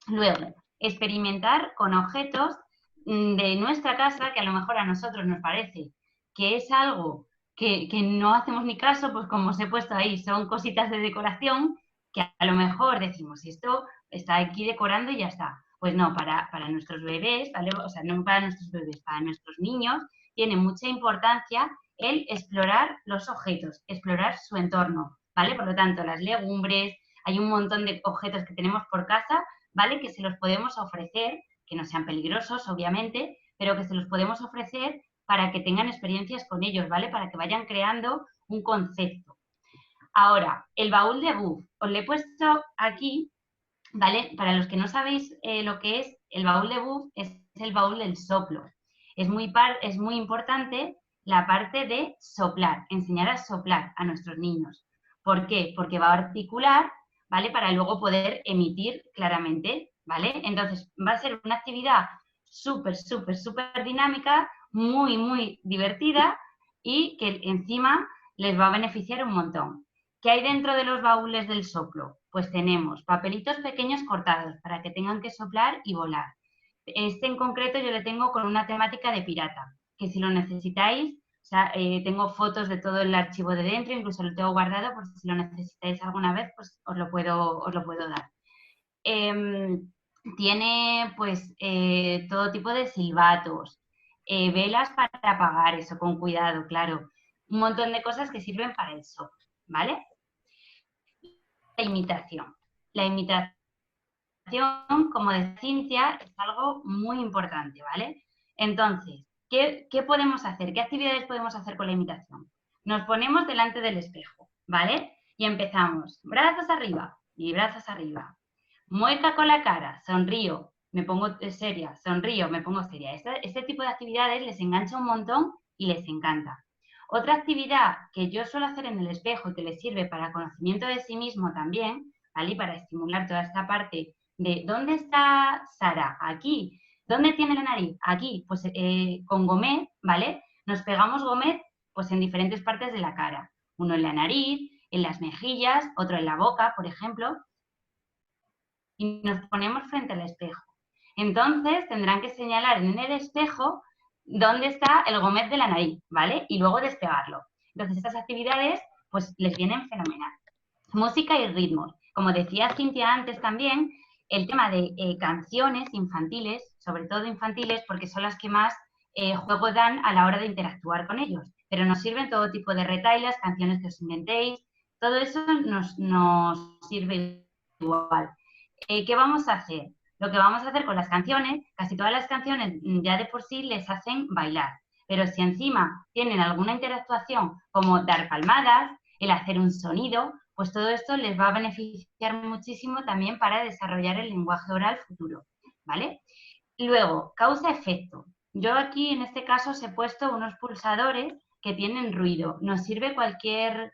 Luego, experimentar con objetos de nuestra casa que a lo mejor a nosotros nos parece que es algo que no hacemos ni caso, pues como os he puesto ahí, son cositas de decoración que a lo mejor decimos, esto está aquí decorando y ya está. Pues no, para nuestros bebés, ¿vale? O sea, no para nuestros bebés, para nuestros niños, tiene mucha importancia el explorar los objetos, explorar su entorno, ¿vale? Por lo tanto, las legumbres, hay un montón de objetos que tenemos por casa, ¿vale?, que se los podemos ofrecer, que no sean peligrosos, obviamente, pero que se los podemos ofrecer para que tengan experiencias con ellos, ¿vale?, para que vayan creando un concepto. Ahora, el baúl de Buff. Os lo he puesto aquí, ¿vale? Para los que no sabéis lo que es el baúl de Buff, es el baúl del soplo. Es muy importante la parte de soplar, enseñar a soplar a nuestros niños. ¿Por qué? Porque va a articular, ¿vale?, para luego poder emitir claramente, ¿vale? Entonces, va a ser una actividad súper dinámica, muy divertida y que encima les va a beneficiar un montón. ¿Qué hay dentro de los baúles del soplo? Pues tenemos papelitos pequeños cortados para que tengan que soplar y volar. Este en concreto yo le tengo con una temática de pirata, que si lo necesitáis, o sea, tengo fotos de todo el archivo de dentro, incluso lo tengo guardado por si lo necesitáis alguna vez, pues os lo puedo dar. Tiene pues todo tipo de silbatos, velas para apagar, eso con cuidado, claro. Un montón de cosas que sirven para el soplo, ¿vale? La imitación. La imitación, como decía Cintia, es algo muy importante, ¿vale? Entonces, ¿qué podemos hacer? ¿Qué actividades podemos hacer con la imitación? Nos ponemos delante del espejo, ¿vale? Y empezamos, brazos arriba y brazos arriba. Mueca con la cara, sonrío, me pongo seria, sonrío, me pongo seria. Este tipo de actividades les engancha un montón y les encanta. Otra actividad que yo suelo hacer en el espejo y que les sirve para conocimiento de sí mismo también, ¿vale? Y para estimular toda esta parte de ¿dónde está Sara? Aquí. ¿Dónde tiene la nariz? Aquí. Pues con gomet, ¿vale? Nos pegamos gomet pues en diferentes partes de la cara. uno en la nariz, en las mejillas, otro en la boca, por ejemplo, y nos ponemos frente al espejo. Entonces tendrán que señalar en el espejo dónde está el gomet de la nariz, ¿vale? Y luego despegarlo. Entonces estas actividades pues les vienen fenomenal. Música y ritmos. Como decía Cintia antes también, el tema de canciones infantiles, sobre todo infantiles, porque son las que más juego dan a la hora de interactuar con ellos. Pero nos sirven todo tipo de retailas, canciones que os inventéis, todo eso nos sirve igual. ¿Qué vamos a hacer? Lo que vamos a hacer con las canciones, casi todas las canciones ya de por sí les hacen bailar, pero si encima tienen alguna interactuación como dar palmadas, el hacer un sonido, pues todo esto les va a beneficiar muchísimo también para desarrollar el lenguaje oral futuro, ¿vale? Luego, causa-efecto. Yo aquí en este caso os he puesto unos pulsadores que tienen ruido. Nos sirve cualquier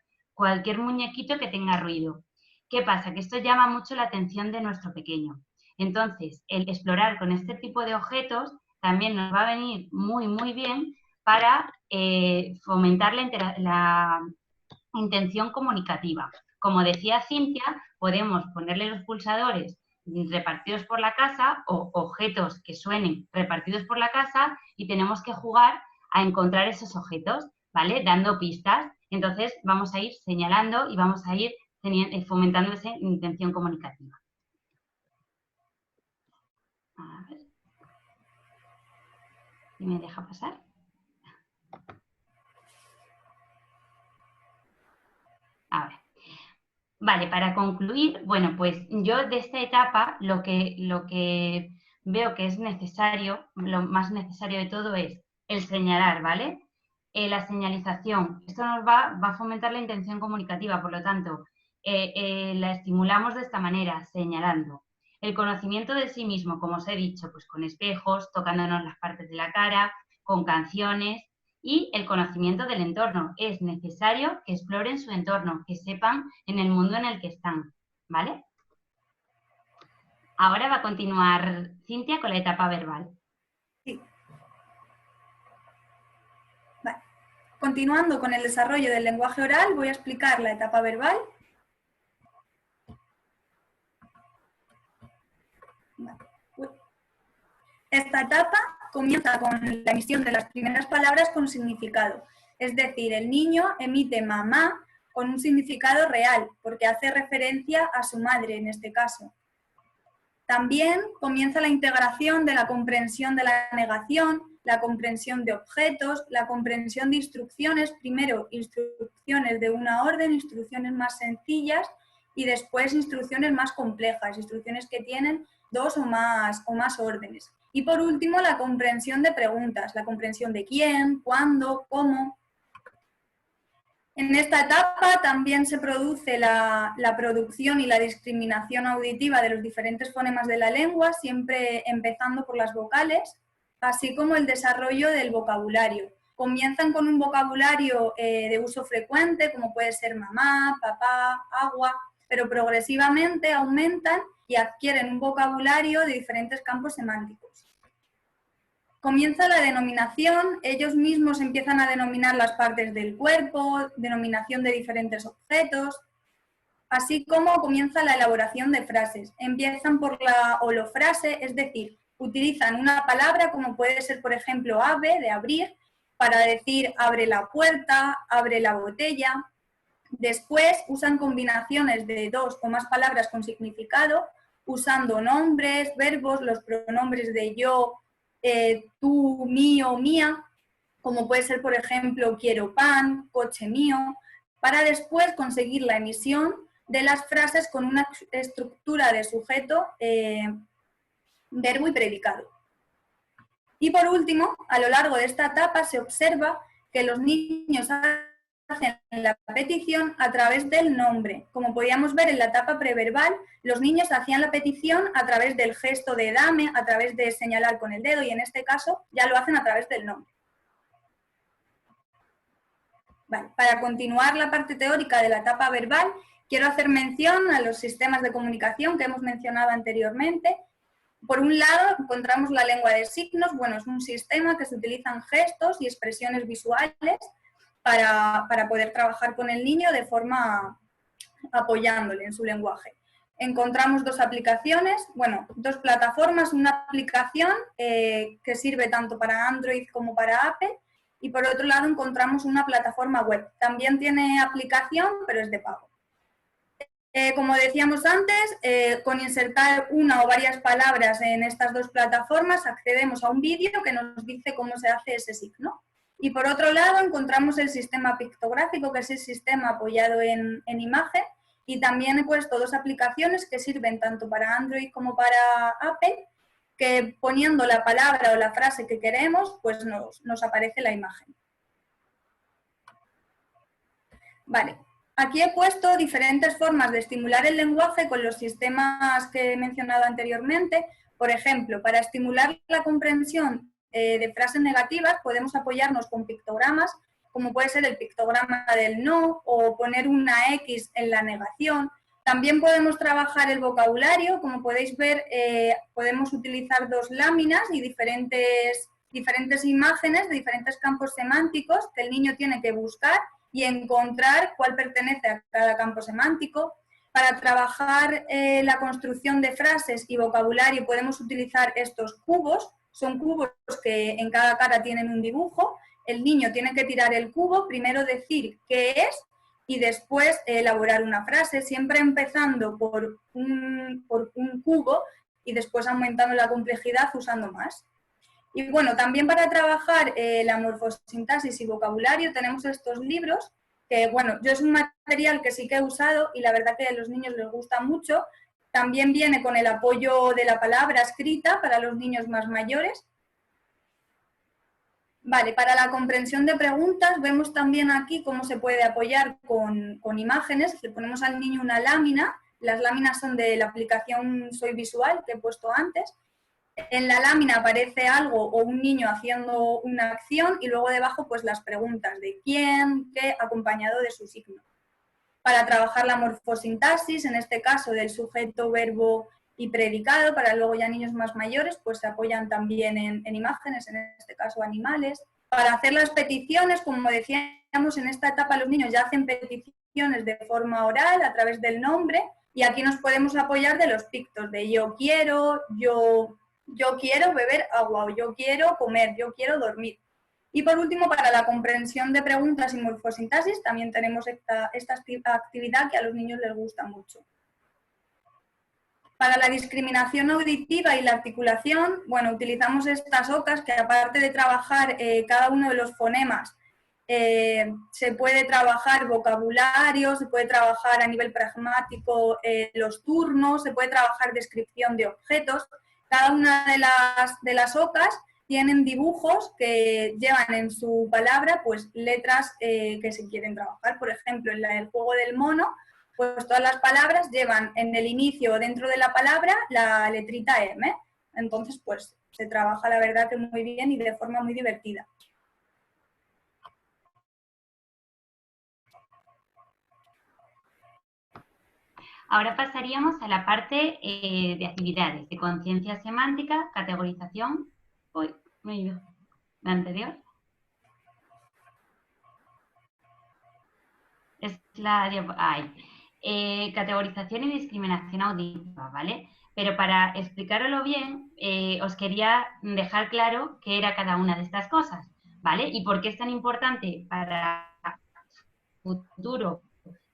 muñequito que tenga ruido. ¿Qué pasa? Que esto llama mucho la atención de nuestro pequeño. Entonces, el explorar con este tipo de objetos también nos va a venir muy, muy bien para fomentar la intención comunicativa. Como decía Cintia, podemos ponerle los pulsadores repartidos por la casa o objetos que suenen repartidos por la casa y tenemos que jugar a encontrar esos objetos, ¿vale? Dando pistas. Entonces, vamos a ir señalando y vamos a ir fomentando esa intención comunicativa. A ver. ¿Y me deja pasar? A ver. Vale, para concluir, bueno, pues yo de esta etapa lo que veo que es necesario, lo más necesario de todo es el señalar, ¿vale? La señalización. Esto nos va a fomentar la intención comunicativa, por lo tanto, la estimulamos de esta manera, señalando. El conocimiento de sí mismo, como os he dicho, pues con espejos, tocándonos las partes de la cara, con canciones. Y el conocimiento del entorno. Es necesario que exploren su entorno, que sepan en el mundo en el que están, ¿vale? Ahora va a continuar Cintia con la etapa verbal. Sí. Vale. Continuando con el desarrollo del lenguaje oral, voy a explicar la etapa verbal. Esta etapa comienza con la emisión de las primeras palabras con significado. Es decir, el niño emite mamá con un significado real, porque hace referencia a su madre en este caso. También comienza la integración de la comprensión de la negación, la comprensión de objetos, la comprensión de instrucciones, primero instrucciones de una orden, instrucciones más sencillas y después instrucciones más complejas, instrucciones que tienen dos o más órdenes. Y por último, la comprensión de preguntas, la comprensión de quién, cuándo, cómo. En esta etapa también se produce la producción y la discriminación auditiva de los diferentes fonemas de la lengua, siempre empezando por las vocales, así como el desarrollo del vocabulario. Comienzan con un vocabulario de uso frecuente, como puede ser mamá, papá, agua, pero progresivamente aumentan y adquieren un vocabulario de diferentes campos semánticos. Comienza la denominación, ellos mismos empiezan a denominar las partes del cuerpo, denominación de diferentes objetos, así como comienza la elaboración de frases. Empiezan por la holofrase, es decir, utilizan una palabra como puede ser, por ejemplo, ave, de abrir, para decir abre la puerta, abre la botella. Después usan combinaciones de dos o más palabras con significado, usando nombres, verbos, los pronombres de yo, tú, mío, mía, como puede ser, por ejemplo, quiero pan, coche mío, para después conseguir la emisión de las frases con una estructura de sujeto, verbo y predicado. Y por último, a lo largo de esta etapa se observa que los niños hacen la petición a través del nombre. Como podíamos ver en la etapa preverbal, los niños hacían la petición a través del gesto de dame, a través de señalar con el dedo, y en este caso ya lo hacen a través del nombre. Vale, para continuar la parte teórica de la etapa verbal, quiero hacer mención a los sistemas de comunicación que hemos mencionado anteriormente. Por un lado, encontramos la lengua de signos. Bueno, es un sistema que se utilizan gestos y expresiones visuales para poder trabajar con el niño de forma apoyándole en su lenguaje. Encontramos dos aplicaciones, bueno, dos plataformas, una aplicación que sirve tanto para Android como para Apple, y por otro lado encontramos una plataforma web. También tiene aplicación, pero es de pago. Como decíamos antes, con insertar una o varias palabras en estas dos plataformas accedemos a un vídeo que nos dice cómo se hace ese signo. Y por otro lado encontramos el sistema pictográfico, que es el sistema apoyado en imagen, y también he puesto dos aplicaciones que sirven tanto para Android como para Apple, que poniendo la palabra o la frase que queremos, pues nos aparece la imagen. Vale. Aquí he puesto diferentes formas de estimular el lenguaje con los sistemas que he mencionado anteriormente. Por ejemplo, para estimular la comprensión de frases negativas podemos apoyarnos con pictogramas, como puede ser el pictograma del no o poner una X en la negación. También podemos trabajar el vocabulario. Como podéis ver, podemos utilizar dos láminas y diferentes imágenes de diferentes campos semánticos que el niño tiene que buscar y encontrar cuál pertenece a cada campo semántico. Para trabajar la construcción de frases y vocabulario podemos utilizar estos cubos. Son cubos que en cada cara tienen un dibujo. El niño tiene que tirar el cubo, primero decir qué es y después elaborar una frase, siempre empezando por un cubo y después aumentando la complejidad usando más. Y bueno, también para trabajar la morfosintaxis y vocabulario tenemos estos libros, que bueno, yo es un material que sí que he usado y la verdad que a los niños les gusta mucho. También viene con el apoyo de la palabra escrita para los niños más mayores. Vale, para la comprensión de preguntas vemos también aquí cómo se puede apoyar con imágenes. Le ponemos al niño una lámina, las láminas son de la aplicación Soy Visual que he puesto antes. En la lámina aparece algo o un niño haciendo una acción y luego debajo pues las preguntas de quién, qué, acompañado de su signo. Para trabajar la morfosintaxis, en este caso del sujeto, verbo y predicado, para luego ya niños más mayores, pues se apoyan también en imágenes, en este caso animales. Para hacer las peticiones, como decíamos, en esta etapa los niños ya hacen peticiones de forma oral a través del nombre y aquí nos podemos apoyar de los pictos de yo quiero, yo quiero beber agua, o yo quiero comer, yo quiero dormir. Y por último, para la comprensión de preguntas y morfosintaxis, también tenemos esta actividad que a los niños les gusta mucho. Para la discriminación auditiva y la articulación, bueno, utilizamos estas ocas que aparte de trabajar cada uno de los fonemas, se puede trabajar vocabulario, se puede trabajar a nivel pragmático los turnos, se puede trabajar descripción de objetos. Cada una de las ocas tienen dibujos que llevan en su palabra pues letras que se quieren trabajar. Por ejemplo, en el juego del mono, pues todas las palabras llevan en el inicio o dentro de la palabra la letrita M. Entonces, pues se trabaja la verdad que muy bien y de forma muy divertida. Ahora pasaríamos a la parte de actividades, de conciencia semántica, categorización. Uy, me he ido. ¿La anterior? Es la categorización y discriminación auditiva, ¿vale? Pero para explicarlo bien, os quería dejar claro qué era cada una de estas cosas, ¿vale? Y por qué es tan importante para el futuro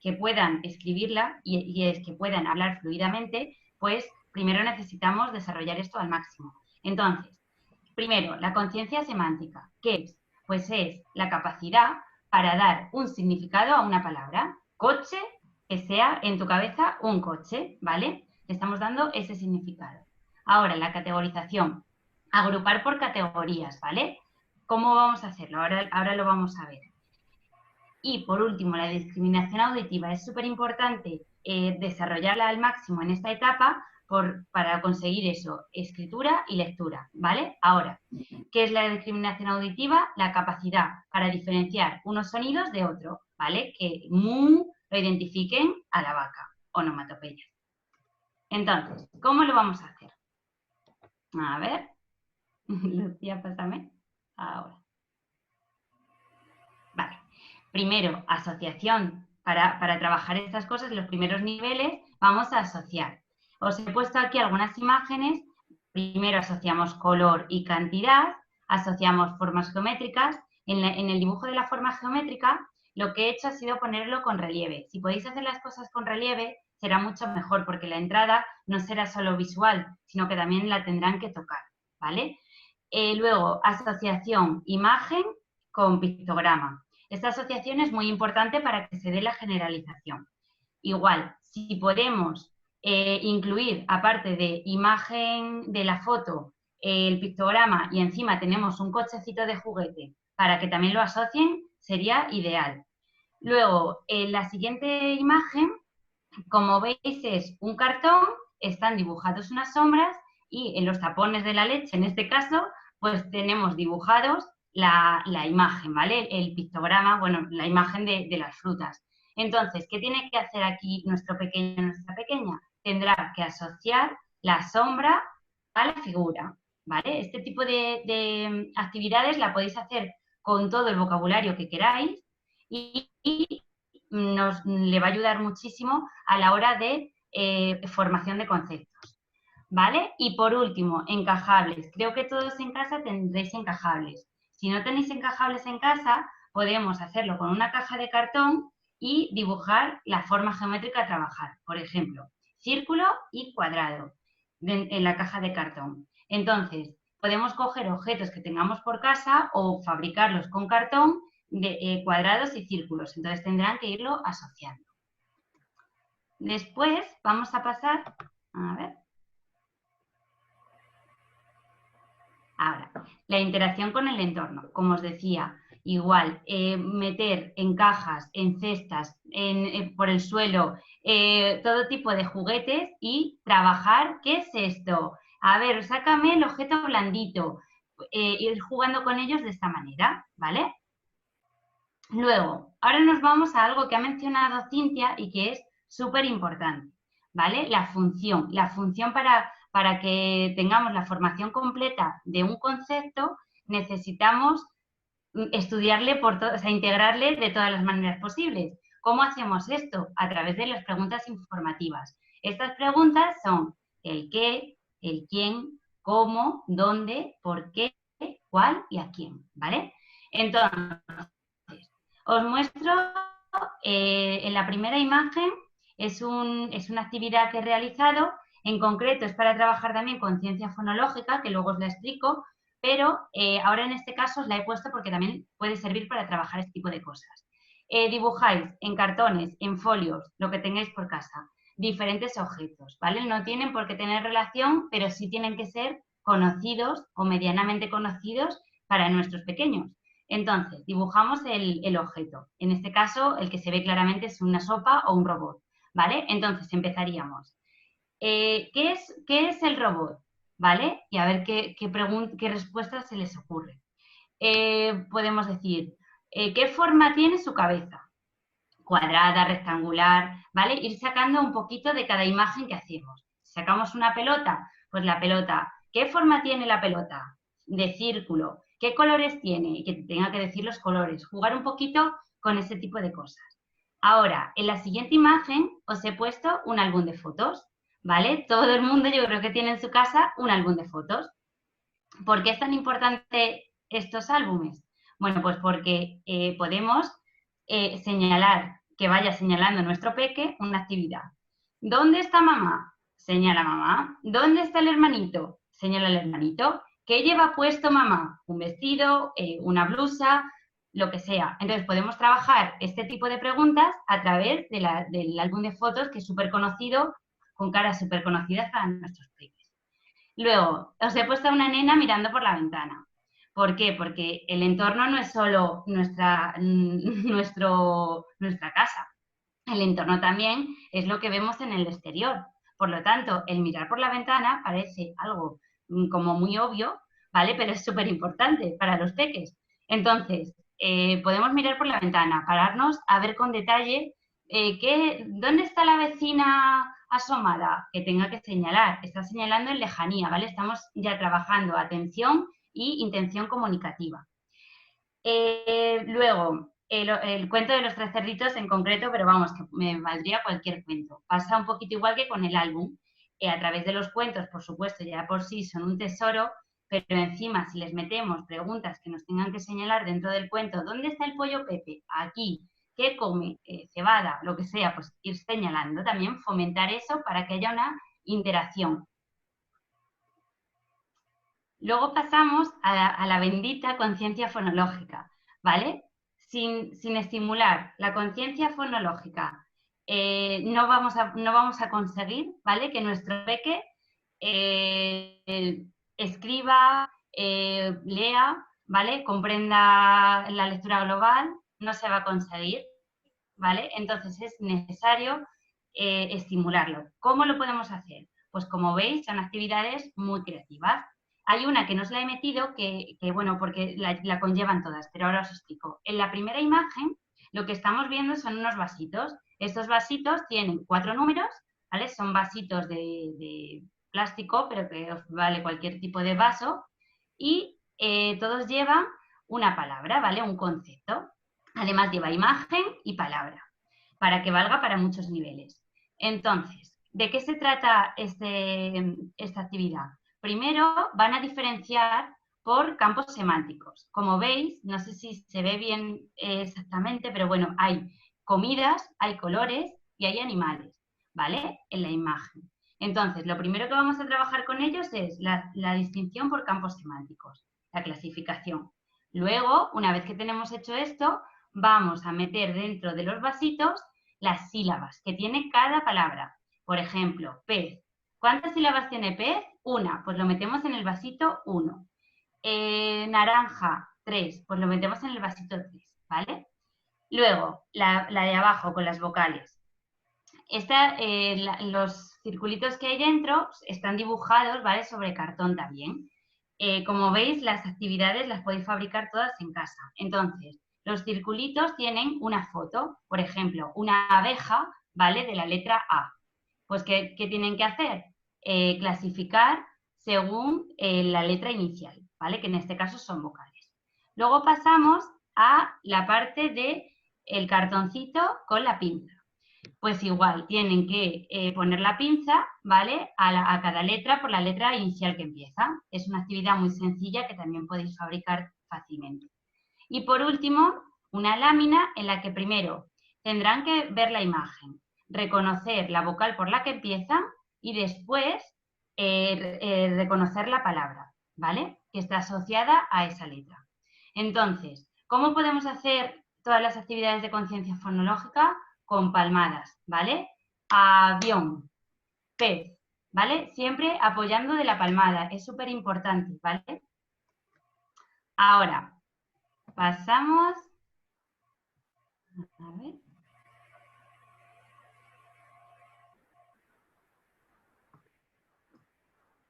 que puedan escribirla y es que puedan hablar fluidamente, pues primero necesitamos desarrollar esto al máximo. Entonces, primero, la conciencia semántica. ¿Qué es? Pues es la capacidad para dar un significado a una palabra. Coche, que sea en tu cabeza un coche, ¿vale? Le estamos dando ese significado. Ahora, la categorización. Agrupar por categorías, ¿vale? ¿Cómo vamos a hacerlo? Ahora lo vamos a ver. Y por último, la discriminación auditiva. Es súper importante desarrollarla al máximo en esta etapa para conseguir eso, escritura y lectura, ¿vale? Ahora, ¿qué es la discriminación auditiva? La capacidad para diferenciar unos sonidos de otros, ¿vale? Que mu lo identifiquen a la vaca, onomatopeya. Entonces, ¿cómo lo vamos a hacer? A ver, Lucía, pásame. Ahora. Vale. Primero, asociación. Para trabajar estas cosas, los primeros niveles, vamos a asociar. Os he puesto aquí algunas imágenes. Primero asociamos color y cantidad, asociamos formas geométricas. En el dibujo de la forma geométrica, lo que he hecho ha sido ponerlo con relieve. Si podéis hacer las cosas con relieve, será mucho mejor, porque la entrada no será solo visual, sino que también la tendrán que tocar, ¿vale? Luego, asociación imagen con pictograma. Esta asociación es muy importante para que se dé la generalización. Igual, si podemos incluir, aparte de imagen de la foto, el pictograma y encima tenemos un cochecito de juguete para que también lo asocien, sería ideal. Luego, en la siguiente imagen, como veis, es un cartón, están dibujados unas sombras y en los tapones de la leche, en este caso, pues tenemos dibujados la imagen, ¿vale? El pictograma, bueno, la imagen de las frutas. Entonces, ¿qué tiene que hacer aquí nuestro pequeño o nuestra pequeña? Tendrá que asociar la sombra a la figura, ¿vale? Este tipo de actividades la podéis hacer con todo el vocabulario que queráis y le va a ayudar muchísimo a la hora de formación de conceptos, ¿vale? Y por último, encajables. Creo que todos en casa tendréis encajables. Si no tenéis encajables en casa, podemos hacerlo con una caja de cartón y dibujar la forma geométrica a trabajar. Por ejemplo, círculo y cuadrado en la caja de cartón. Entonces, podemos coger objetos que tengamos por casa o fabricarlos con cartón de cuadrados y círculos. Entonces, tendrán que irlo asociando. Después, vamos a pasar, a ver. Ahora, la interacción con el entorno, como os decía, igual, meter en cajas, en cestas, por el suelo, todo tipo de juguetes y trabajar, ¿qué es esto? A ver, sácame el objeto blandito, ir jugando con ellos de esta manera, ¿vale? Luego, ahora nos vamos a algo que ha mencionado Cintia y que es súper importante, ¿vale? La función para que tengamos la formación completa de un concepto, necesitamos estudiarle o sea, integrarle de todas las maneras posibles. ¿Cómo hacemos esto? A través de las preguntas informativas. Estas preguntas son el qué, el quién, cómo, dónde, por qué, cuál y a quién, ¿vale? Entonces, os muestro en la primera imagen, es una actividad que he realizado. En concreto es para trabajar también con ciencia fonológica, que luego os la explico, pero ahora en este caso os la he puesto porque también puede servir para trabajar este tipo de cosas. Dibujáis en cartones, en folios, lo que tengáis por casa, diferentes objetos, ¿vale? No tienen por qué tener relación, pero sí tienen que ser conocidos o medianamente conocidos para nuestros pequeños. Entonces, dibujamos el objeto. En este caso, el que se ve claramente es una sopa o un robot, ¿vale? Entonces, empezaríamos. ¿Qué es el robot? ¿Vale? Y a ver qué respuestas se les ocurre. Podemos decir, ¿qué forma tiene su cabeza? Cuadrada, rectangular, ¿vale? Ir sacando un poquito de cada imagen que hacemos. Sacamos una pelota, pues la pelota, ¿qué forma tiene la pelota? De círculo. ¿Qué colores tiene? Y que tenga que decir los colores. Jugar un poquito con ese tipo de cosas. Ahora, en la siguiente imagen os he puesto un álbum de fotos, ¿vale? Todo el mundo yo creo que tiene en su casa un álbum de fotos. ¿Por qué es tan importante estos álbumes? Bueno, pues porque podemos señalar, que vaya señalando nuestro peque una actividad. ¿Dónde está mamá? Señala mamá. ¿Dónde está el hermanito? Señala el hermanito. ¿Qué lleva puesto mamá? Un vestido, una blusa, lo que sea. Entonces podemos trabajar este tipo de preguntas a través del álbum de fotos, que es súper conocido, con caras súper conocidas para nuestros peques. Luego, os he puesto a una nena mirando por la ventana. ¿Por qué? Porque el entorno no es solo nuestra casa. El entorno también es lo que vemos en el exterior. Por lo tanto, el mirar por la ventana parece algo como muy obvio, ¿vale? Pero es súper importante para los peques. Entonces, podemos mirar por la ventana, pararnos a ver con detalle ¿dónde está la vecina asomada? Que tenga que señalar. Está señalando en lejanía, ¿vale? Estamos ya trabajando atención y intención comunicativa. Luego, el cuento de los 3 cerditos en concreto, pero vamos, que me valdría cualquier cuento. Pasa un poquito igual que con el álbum. A través de los cuentos, por supuesto, ya por sí son un tesoro, pero encima si les metemos preguntas que nos tengan que señalar dentro del cuento, ¿dónde está el pollo Pepe? Aquí. ¿Qué come? Cebada, lo que sea, pues ir señalando también, fomentar eso para que haya una interacción. Luego pasamos a la bendita conciencia fonológica, ¿vale? Sin estimular la conciencia fonológica, no vamos a conseguir, ¿vale? Que nuestro peque escriba, lea, ¿vale? Comprenda la lectura global, no se va a conseguir, ¿vale? Entonces es necesario estimularlo. ¿Cómo lo podemos hacer? Pues como veis, son actividades muy creativas. Hay una que no os la he metido, que bueno, porque la conllevan todas, pero ahora os explico. En la primera imagen, lo que estamos viendo son unos vasitos. Estos vasitos tienen 4 números, ¿vale? Son vasitos de plástico, pero que os vale cualquier tipo de vaso. Y todos llevan una palabra, ¿vale? Un concepto. Además lleva imagen y palabra, para que valga para muchos niveles. Entonces, ¿de qué se trata esta actividad? Primero van a diferenciar por campos semánticos. Como veis, no sé si se ve bien exactamente, pero bueno, hay comidas, hay colores y hay animales, ¿vale? En la imagen. Entonces, lo primero que vamos a trabajar con ellos es la distinción por campos semánticos, la clasificación. Luego, una vez que tenemos hecho esto, vamos a meter dentro de los vasitos las sílabas que tiene cada palabra. Por ejemplo, pez. ¿Cuántas sílabas tiene pez? Una, pues lo metemos en el vasito 1. Naranja, 3, pues lo metemos en el vasito 3, ¿vale? Luego, la de abajo con las vocales. Los circulitos que hay dentro están dibujados, ¿vale? Sobre cartón también. Como veis, las actividades las podéis fabricar todas en casa. Entonces, los circulitos tienen una foto, por ejemplo, una abeja, ¿vale? De la letra A. Pues, ¿qué tienen que hacer? Clasificar según la letra inicial, ¿vale? Que en este caso son vocales. Luego pasamos a la parte del cartoncito con la pinza. Pues igual, tienen que poner la pinza, ¿vale? A cada letra por la letra inicial que empieza. Es una actividad muy sencilla que también podéis fabricar fácilmente. Y por último, una lámina en la que primero tendrán que ver la imagen, reconocer la vocal por la que empieza y después reconocer la palabra, ¿vale? Que está asociada a esa letra. Entonces, ¿cómo podemos hacer todas las actividades de conciencia fonológica? Con palmadas, ¿vale? Avión, pez, ¿vale? Siempre apoyando de la palmada, es súper importante, ¿vale? Ahora, pasamos... A ver.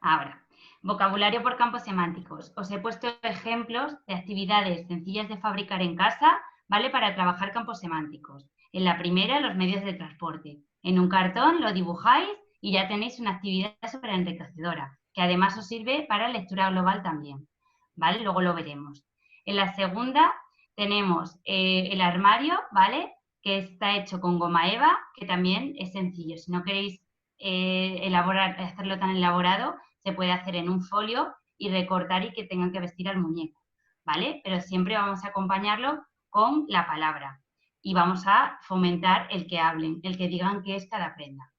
Ahora, vocabulario por campos semánticos. Os he puesto ejemplos de actividades sencillas de fabricar en casa, ¿vale? Para trabajar campos semánticos. En la primera, los medios de transporte. En un cartón lo dibujáis y ya tenéis una actividad súper enriquecedora, que además os sirve para lectura global también, ¿vale? Luego lo veremos. En la segunda tenemos el armario, ¿vale? Que está hecho con goma eva, que también es sencillo. Si no queréis hacerlo tan elaborado, se puede hacer en un folio y recortar y que tengan que vestir al muñeco, ¿vale? Pero siempre vamos a acompañarlo con la palabra y vamos a fomentar el que hablen, el que digan qué es cada prenda.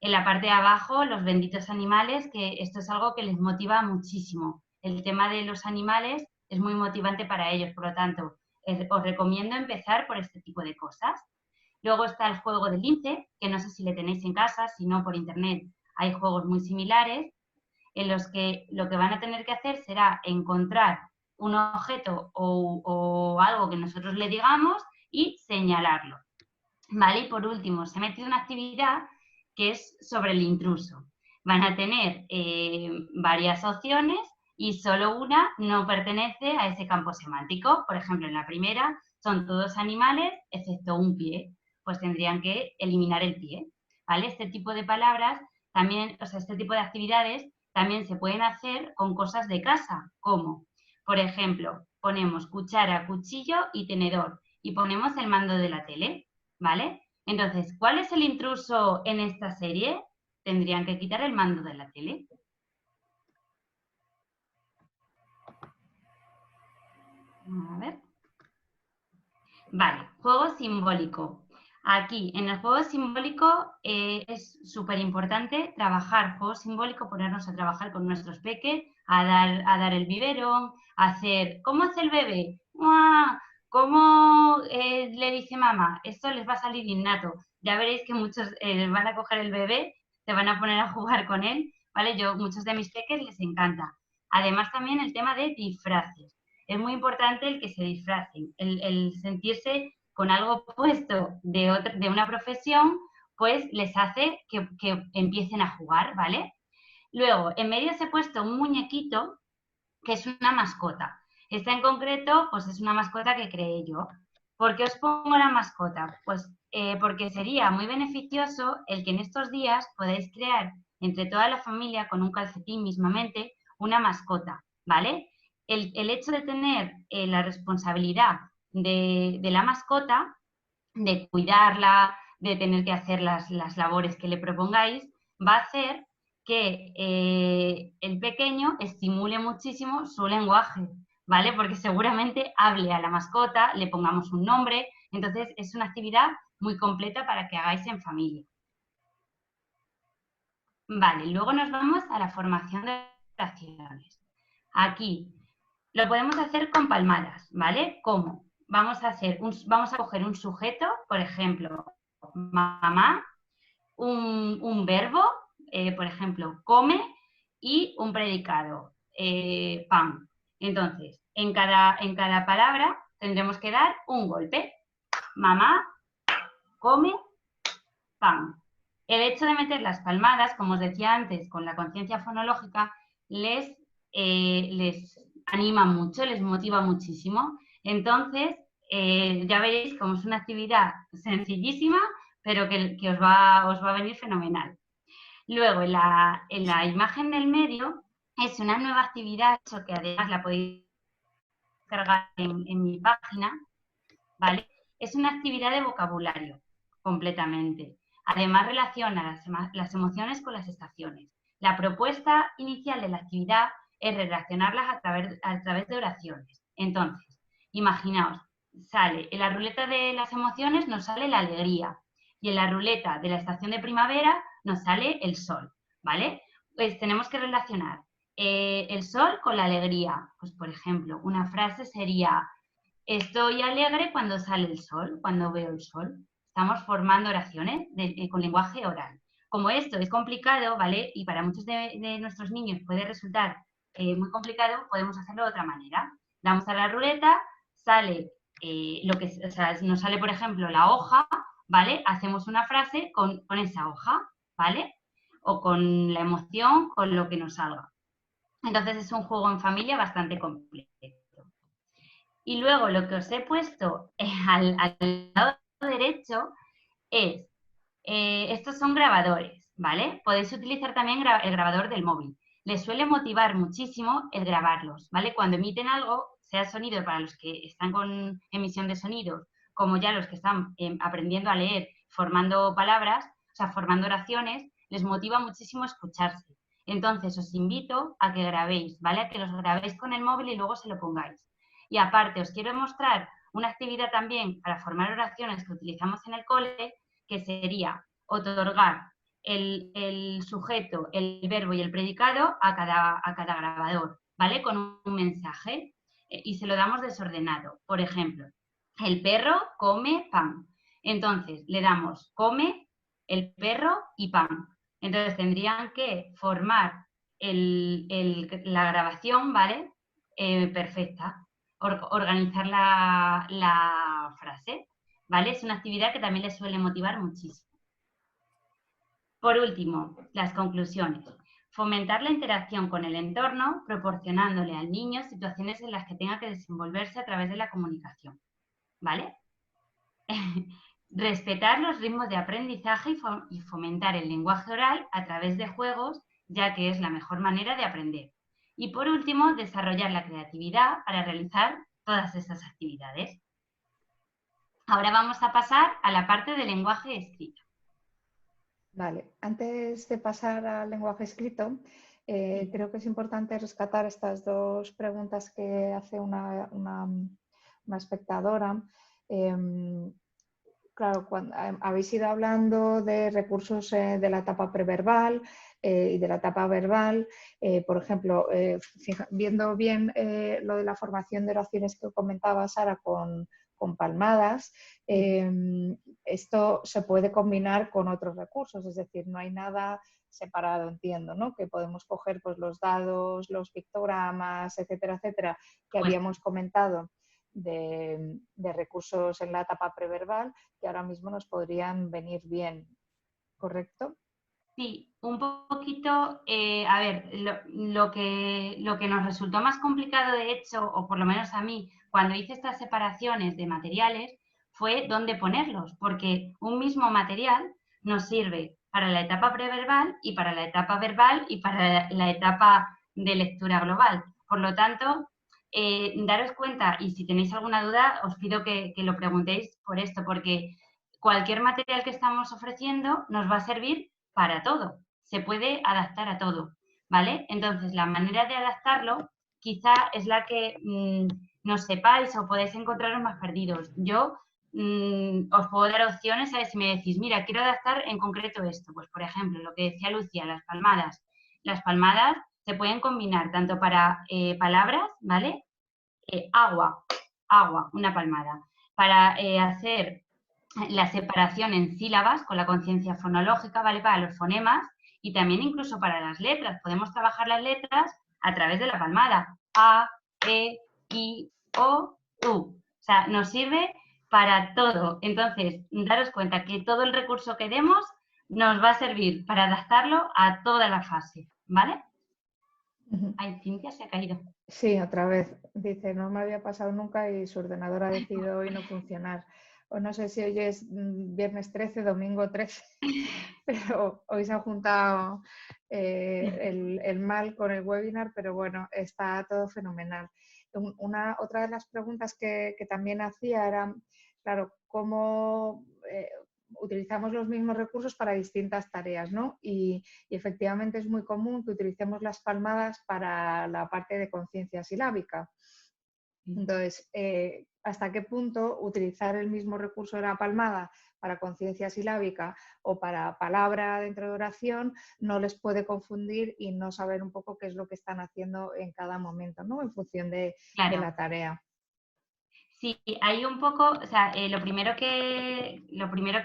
En la parte de abajo, los benditos animales, que esto es algo que les motiva muchísimo. El tema de los animales es muy motivante para ellos, por lo tanto, os recomiendo empezar por este tipo de cosas. Luego está el juego del lince, que no sé si le tenéis en casa, si no por internet hay juegos muy similares, en los que lo que van a tener que hacer será encontrar un objeto o algo que nosotros le digamos y señalarlo, ¿vale? Y por último, se ha metido una actividad que es sobre el intruso. Van a tener varias opciones y solo una no pertenece a ese campo semántico. Por ejemplo, en la primera son todos animales excepto un pie, pues tendrían que eliminar el pie, ¿vale? Este tipo de palabras también, o sea, este tipo de actividades también se pueden hacer con cosas de casa, como, por ejemplo, ponemos cuchara, cuchillo y tenedor y ponemos el mando de la tele, ¿vale? Entonces, ¿cuál es el intruso en esta serie? Tendrían que quitar el mando de la tele. A ver. Vale, juego simbólico. Aquí, en el juego simbólico, es súper importante trabajar juego simbólico, ponernos a trabajar con nuestros peques, a dar el biberón, hacer, ¿cómo hace el bebé? ¡Mua! ¿Cómo le dice mamá? Esto les va a salir innato. Ya veréis que muchos van a coger el bebé, se van a poner a jugar con él, ¿vale? Muchos de mis peques les encanta. Además, también el tema de disfraces. Es muy importante el que se disfracen, el sentirse con algo puesto de una profesión, pues les hace que empiecen a jugar, ¿vale? Luego, en medio se ha puesto un muñequito que es una mascota. Esta en concreto, pues es una mascota que creé yo. ¿Por qué os pongo la mascota? Pues porque sería muy beneficioso el que en estos días podáis crear entre toda la familia, con un calcetín mismamente, una mascota, ¿vale? El hecho de tener la responsabilidad de la mascota, de cuidarla, de tener que hacer las labores que le propongáis, va a hacer que el pequeño estimule muchísimo su lenguaje, ¿vale? Porque seguramente hable a la mascota, le pongamos un nombre, entonces es una actividad muy completa para que hagáis en familia. Vale, luego nos vamos a la formación de oraciones. Aquí lo podemos hacer con palmadas, ¿vale? ¿Cómo? Vamos a coger un sujeto, por ejemplo, mamá, un verbo, por ejemplo, come, y un predicado, pan. Entonces, en cada palabra tendremos que dar un golpe. Mamá, come, pan. El hecho de meter las palmadas, como os decía antes, con la conciencia fonológica, les anima mucho, les motiva muchísimo. Entonces, ya veréis como es una actividad sencillísima, pero que os va a venir fenomenal. Luego, en la imagen del medio, es una nueva actividad, que además la podéis cargar en mi página, ¿vale? Es una actividad de vocabulario, completamente. Además, relaciona las emociones con las estaciones. La propuesta inicial de la actividad es relacionarlas a través de oraciones. Entonces, imaginaos, en la ruleta de las emociones nos sale la alegría y en la ruleta de la estación de primavera nos sale el sol, ¿vale? Pues tenemos que relacionar el sol con la alegría. Pues, por ejemplo, una frase sería: estoy alegre cuando sale el sol, cuando veo el sol. Estamos formando oraciones con lenguaje oral. Como esto es complicado, ¿vale? Y para muchos de nuestros niños puede resultar muy complicado, podemos hacerlo de otra manera. Damos a la ruleta, sale nos sale, por ejemplo, la hoja, ¿vale? Hacemos una frase con esa hoja, ¿vale? O con la emoción, con lo que nos salga. Entonces es un juego en familia bastante completo. Y luego lo que os he puesto al lado derecho es, estos son grabadores, ¿vale? Podéis utilizar también el grabador del móvil. Les suele motivar muchísimo el grabarlos, ¿vale? Cuando emiten algo, sea sonido para los que están con emisión de sonidos, como ya los que están aprendiendo a leer, formando palabras, o sea, formando oraciones, les motiva muchísimo escucharse. Entonces os invito a que grabéis, ¿vale? A que los grabéis con el móvil y luego se lo pongáis. Y aparte, os quiero mostrar una actividad también para formar oraciones que utilizamos en el cole, que sería otorgar el sujeto, el verbo y el predicado a cada grabador, ¿vale? Con un mensaje, y se lo damos desordenado. Por ejemplo, el perro come pan. Entonces, le damos come, el perro y pan. Entonces, tendrían que formar la grabación, ¿vale? Perfecta. Organizar la frase, ¿vale? Es una actividad que también les suele motivar muchísimo. Por último, las conclusiones. Fomentar la interacción con el entorno, proporcionándole al niño situaciones en las que tenga que desenvolverse a través de la comunicación, ¿vale? Respetar los ritmos de aprendizaje y fomentar el lenguaje oral a través de juegos, ya que es la mejor manera de aprender. Y por último, desarrollar la creatividad para realizar todas estas actividades. Ahora vamos a pasar a la parte del lenguaje escrito. Vale, antes de pasar al lenguaje escrito, creo que es importante rescatar estas dos preguntas que hace una espectadora. Claro, cuando habéis ido hablando de recursos de la etapa preverbal y de la etapa verbal, por ejemplo, viendo bien lo de la formación de oraciones que comentaba Sara con palmadas, esto se puede combinar con otros recursos, es decir, no hay nada separado, entiendo, ¿no? Que podemos coger pues, los dados, los pictogramas, etcétera, etcétera, que Pues habíamos comentado de recursos en la etapa preverbal que ahora mismo nos podrían venir bien, ¿correcto? sí, un poquito, a ver, lo que nos resultó más complicado, de hecho, o por lo menos a mí, cuando hice estas separaciones de materiales, fue dónde ponerlos, porque un mismo material nos sirve para la etapa preverbal y para la etapa verbal y para la etapa de lectura global. Por lo tanto, daros cuenta, y si tenéis alguna duda, os pido que lo preguntéis por esto, porque cualquier material que estamos ofreciendo nos va a servir para todo, se puede adaptar a todo, ¿vale? Entonces, la manera de adaptarlo quizá es la que no sepáis o podéis encontraros más perdidos. Yo os puedo dar opciones, ¿sabes? Si me decís, mira, quiero adaptar en concreto esto, pues por ejemplo, lo que decía Lucía, las palmadas. Las palmadas se pueden combinar tanto para palabras, ¿vale? Agua, agua, una palmada. Para hacer la separación en sílabas con la conciencia fonológica, ¿vale? Para los fonemas y también incluso para las letras. Podemos trabajar las letras a través de la palmada. A, E, I, O, U. O sea, nos sirve para todo. Entonces, daros cuenta que todo el recurso que demos nos va a servir para adaptarlo a toda la fase, ¿vale? Ay, Cintia se ha caído. Sí, otra vez. Dice, no me había pasado nunca y su ordenador ha decidido hoy no funcionar. O no sé si hoy es viernes 13, domingo 13, pero hoy se ha juntado el mal con el webinar, pero bueno, está todo fenomenal. Otra de las preguntas que también hacía era, claro, cómo utilizamos los mismos recursos para distintas tareas, ¿no? Y efectivamente es muy común que utilicemos las palmadas para la parte de conciencia silábica. Entonces, ¿hasta qué punto utilizar el mismo recurso de la palmada para conciencia silábica o para palabra dentro de oración no les puede confundir y no saber un poco qué es lo que están haciendo en cada momento, ¿no? En función de la tarea? Sí, hay un poco, o sea, lo primero que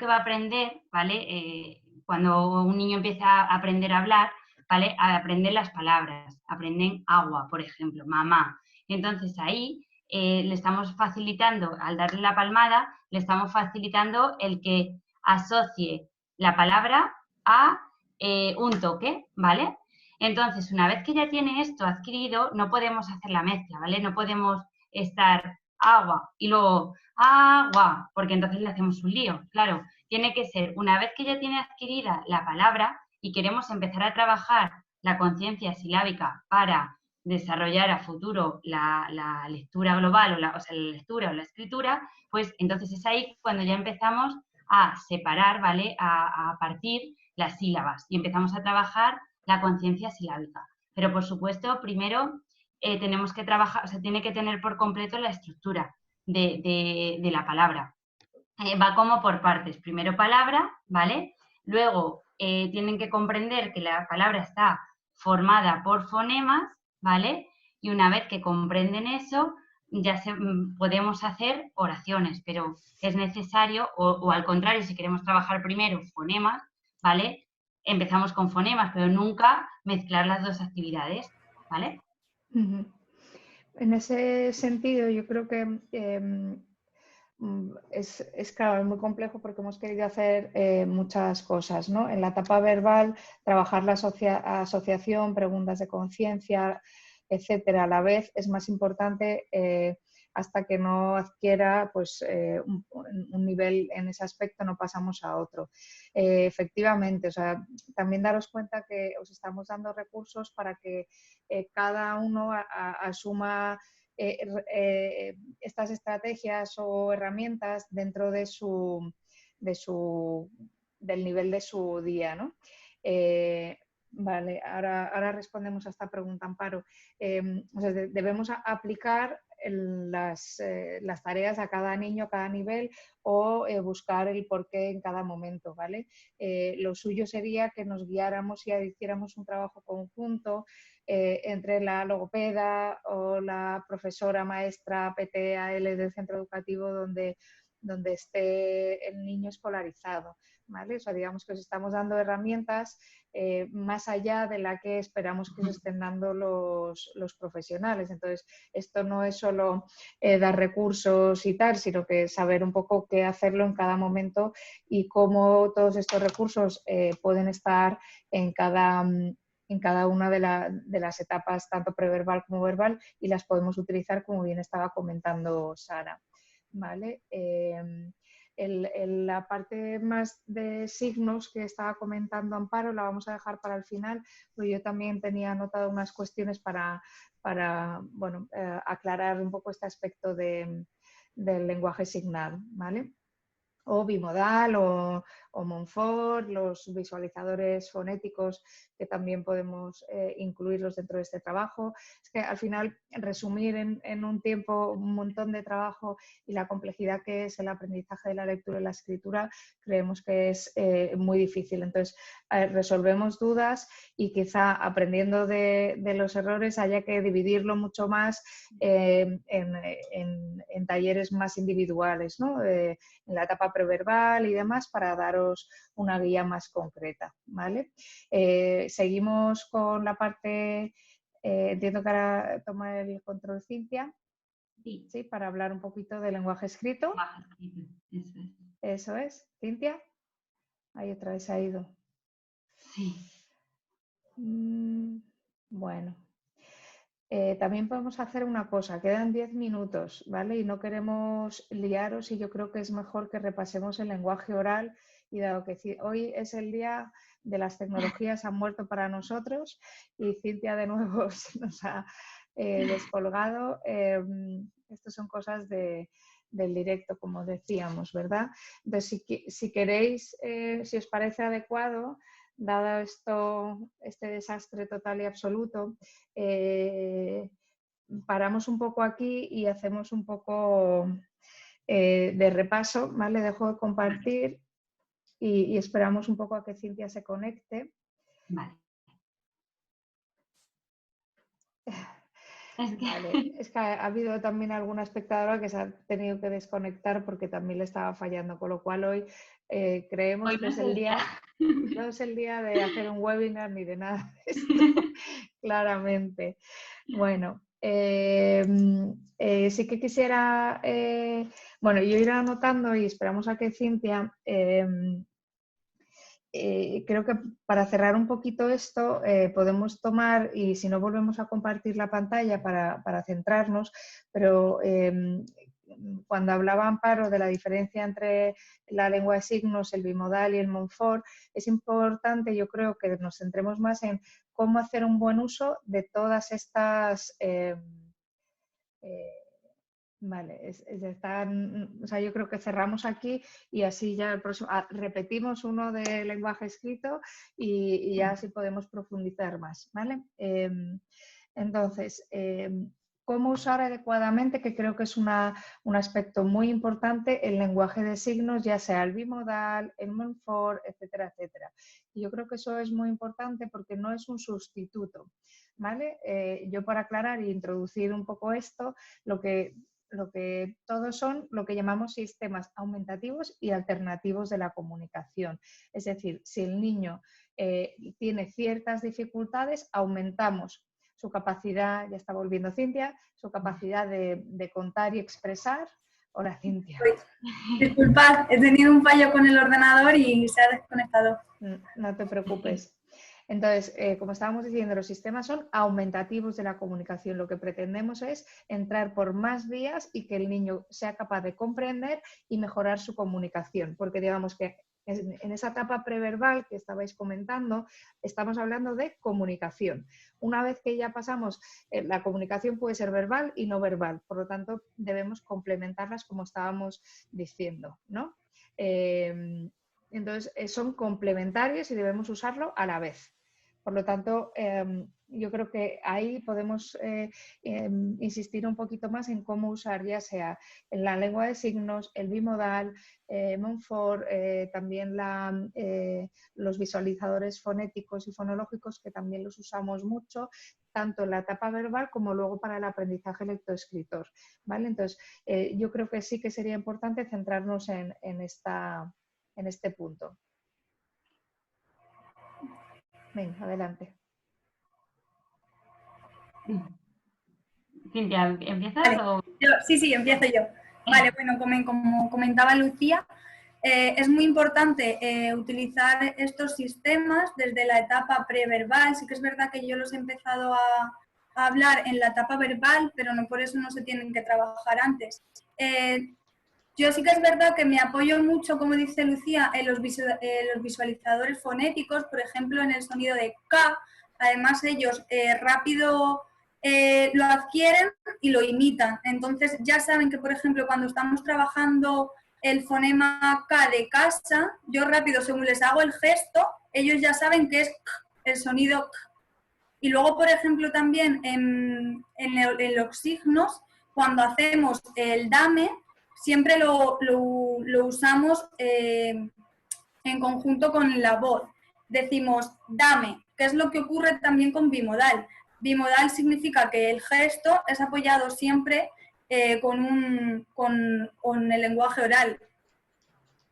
va a aprender, ¿vale? Cuando un niño empieza a aprender a hablar, ¿vale? A aprender las palabras, aprenden agua, por ejemplo, mamá. Entonces ahí le estamos facilitando, al darle la palmada, le estamos facilitando el que asocie la palabra a un toque, ¿vale? Entonces, una vez que ya tiene esto adquirido, no podemos hacer la mezcla, ¿vale? No podemos estar agua y luego agua, porque entonces le hacemos un lío. Claro, tiene que ser, una vez que ya tiene adquirida la palabra y queremos empezar a trabajar la conciencia silábica para desarrollar a futuro la lectura global o sea, la lectura o la escritura, pues entonces es ahí cuando ya empezamos a separar, ¿vale? A partir las sílabas y empezamos a trabajar la conciencia silábica. Pero por supuesto, primero tenemos que trabajar, o sea, tiene que tener por completo la estructura de la palabra. Va como por partes. Primero palabra, ¿vale? Luego tienen que comprender que la palabra está formada por fonemas, ¿vale? Y una vez que comprenden eso, ya podemos hacer oraciones, pero es necesario, o al contrario, si queremos trabajar primero fonemas, ¿vale? Empezamos con fonemas, pero nunca mezclar las dos actividades, ¿vale? En ese sentido, yo creo que claro, es muy complejo porque hemos querido hacer muchas cosas, ¿no? En la etapa verbal, trabajar la asociación, preguntas de conciencia, etcétera. A la vez es más importante hasta que no adquiera pues, un nivel en ese aspecto, no pasamos a otro. Efectivamente, o sea, también daros cuenta que os estamos dando recursos para que cada uno asuma estas estrategias o herramientas dentro de del nivel de su día, ¿no? Vale, ahora respondemos a esta pregunta, Amparo. O sea, debemos aplicar las tareas a cada niño, a cada nivel, o buscar el porqué en cada momento, ¿vale? Lo suyo sería que nos guiáramos y hiciéramos un trabajo conjunto entre la logopeda o la profesora, maestra, PTAL del centro educativo donde esté el niño escolarizado, ¿vale? O sea, digamos que os estamos dando herramientas más allá de la que esperamos que os estén dando los profesionales. Entonces, esto no es solo dar recursos y tal, sino que saber un poco qué hacerlo en cada momento y cómo todos estos recursos pueden estar en cada una de las etapas, tanto preverbal como verbal, y las podemos utilizar, como bien estaba comentando Sara, ¿vale? La parte más de signos que estaba comentando Amparo la vamos a dejar para el final, porque yo también tenía anotado unas cuestiones para bueno, aclarar un poco este aspecto del lenguaje signal, ¿vale? O bimodal o Montfort, los visualizadores fonéticos que también podemos incluirlos dentro de este trabajo. Es que al final resumir en un tiempo un montón de trabajo y la complejidad que es el aprendizaje de la lectura y la escritura, creemos que es muy difícil. Entonces, resolvemos dudas y quizá aprendiendo de los errores haya que dividirlo mucho más en talleres más individuales, ¿no? En la etapa preverbal y demás, para daros una guía más concreta, ¿vale? Seguimos con la parte, entiendo que ahora toma el control Cintia, sí, para hablar un poquito de lenguaje escrito. Eso es, Cintia. Ahí otra vez ha ido. Sí. Bueno. También podemos hacer una cosa, quedan 10 minutos, ¿vale? Y no queremos liaros y yo creo que es mejor que repasemos el lenguaje oral y dado que hoy es el día de las tecnologías, han muerto para nosotros y Cintia de nuevo se nos ha descolgado. Estas son cosas del directo, como decíamos, ¿verdad? Entonces, si queréis, si os parece adecuado, dado este desastre total y absoluto, paramos un poco aquí y hacemos un poco de repaso, ¿vale? Dejo de compartir y esperamos un poco a que Cintia se conecte. Vale. Vale. Es que ha habido también alguna espectadora que se ha tenido que desconectar porque también le estaba fallando, con lo cual hoy creemos Hoy que no es el día. No es el día de hacer un webinar ni de nada de esto, claramente. Bueno, sí que quisiera, bueno, yo iré anotando y esperamos a que Cintia, creo que para cerrar un poquito esto podemos tomar, y si no volvemos a compartir la pantalla para centrarnos, pero cuando hablaba Amparo de la diferencia entre la lengua de signos, el bimodal y el Montfort, es importante, yo creo, que nos centremos más en cómo hacer un buen uso de todas estas... Vale, o sea, yo creo que cerramos aquí y así ya el próximo, repetimos uno de lenguaje escrito y ya así podemos profundizar más, ¿vale? Entonces, ¿cómo usar adecuadamente? Que creo que es un aspecto muy importante, el lenguaje de signos, ya sea el bimodal, el Montfort, etcétera, etcétera. Y yo creo que eso es muy importante porque no es un sustituto, ¿vale? Yo, para aclarar e introducir un poco esto, lo que todos son lo que llamamos sistemas aumentativos y alternativos de la comunicación. Es decir, si el niño tiene ciertas dificultades, aumentamos su capacidad, ya está volviendo Cintia, su capacidad de contar y expresar. Hola, Cintia. Disculpad, he tenido un fallo con el ordenador y se ha desconectado. No te preocupes. Entonces, como estábamos diciendo, los sistemas son aumentativos de la comunicación. Lo que pretendemos es entrar por más vías y que el niño sea capaz de comprender y mejorar su comunicación, porque digamos que En esa etapa preverbal que estabais comentando, estamos hablando de comunicación. Una vez que ya pasamos, la comunicación puede ser verbal y no verbal, por lo tanto debemos complementarlas como estábamos diciendo, ¿no? Entonces son complementarios y debemos usarlo a la vez. Por lo tanto, yo creo que ahí podemos insistir un poquito más en cómo usar ya sea en la lengua de signos, el bimodal, Montfort, también los visualizadores fonéticos y fonológicos, que también los usamos mucho, tanto en la etapa verbal como luego para el aprendizaje lectoescritor, ¿vale? Entonces, yo creo que sí que sería importante centrarnos en este punto. Venga, adelante. Cintia, ¿empiezas Vale. o...? Sí, empiezo yo. Vale, bueno, como comentaba Lucía, es muy importante utilizar estos sistemas desde la etapa preverbal. Sí que es verdad que yo los he empezado a hablar en la etapa verbal, pero no por eso no se tienen que trabajar antes. Yo sí que es verdad que me apoyo mucho, como dice Lucía, en los visualizadores fonéticos, por ejemplo, en el sonido de K. Además, ellos rápido lo adquieren y lo imitan. Entonces, ya saben que, por ejemplo, cuando estamos trabajando el fonema K de casa, yo rápido, según les hago el gesto, ellos ya saben que es K, el sonido K. Y luego, por ejemplo, también en los signos, cuando hacemos el dame, siempre lo usamos en conjunto con la voz. Decimos dame, que es lo que ocurre también con bimodal. Bimodal significa que el gesto es apoyado siempre con el lenguaje oral.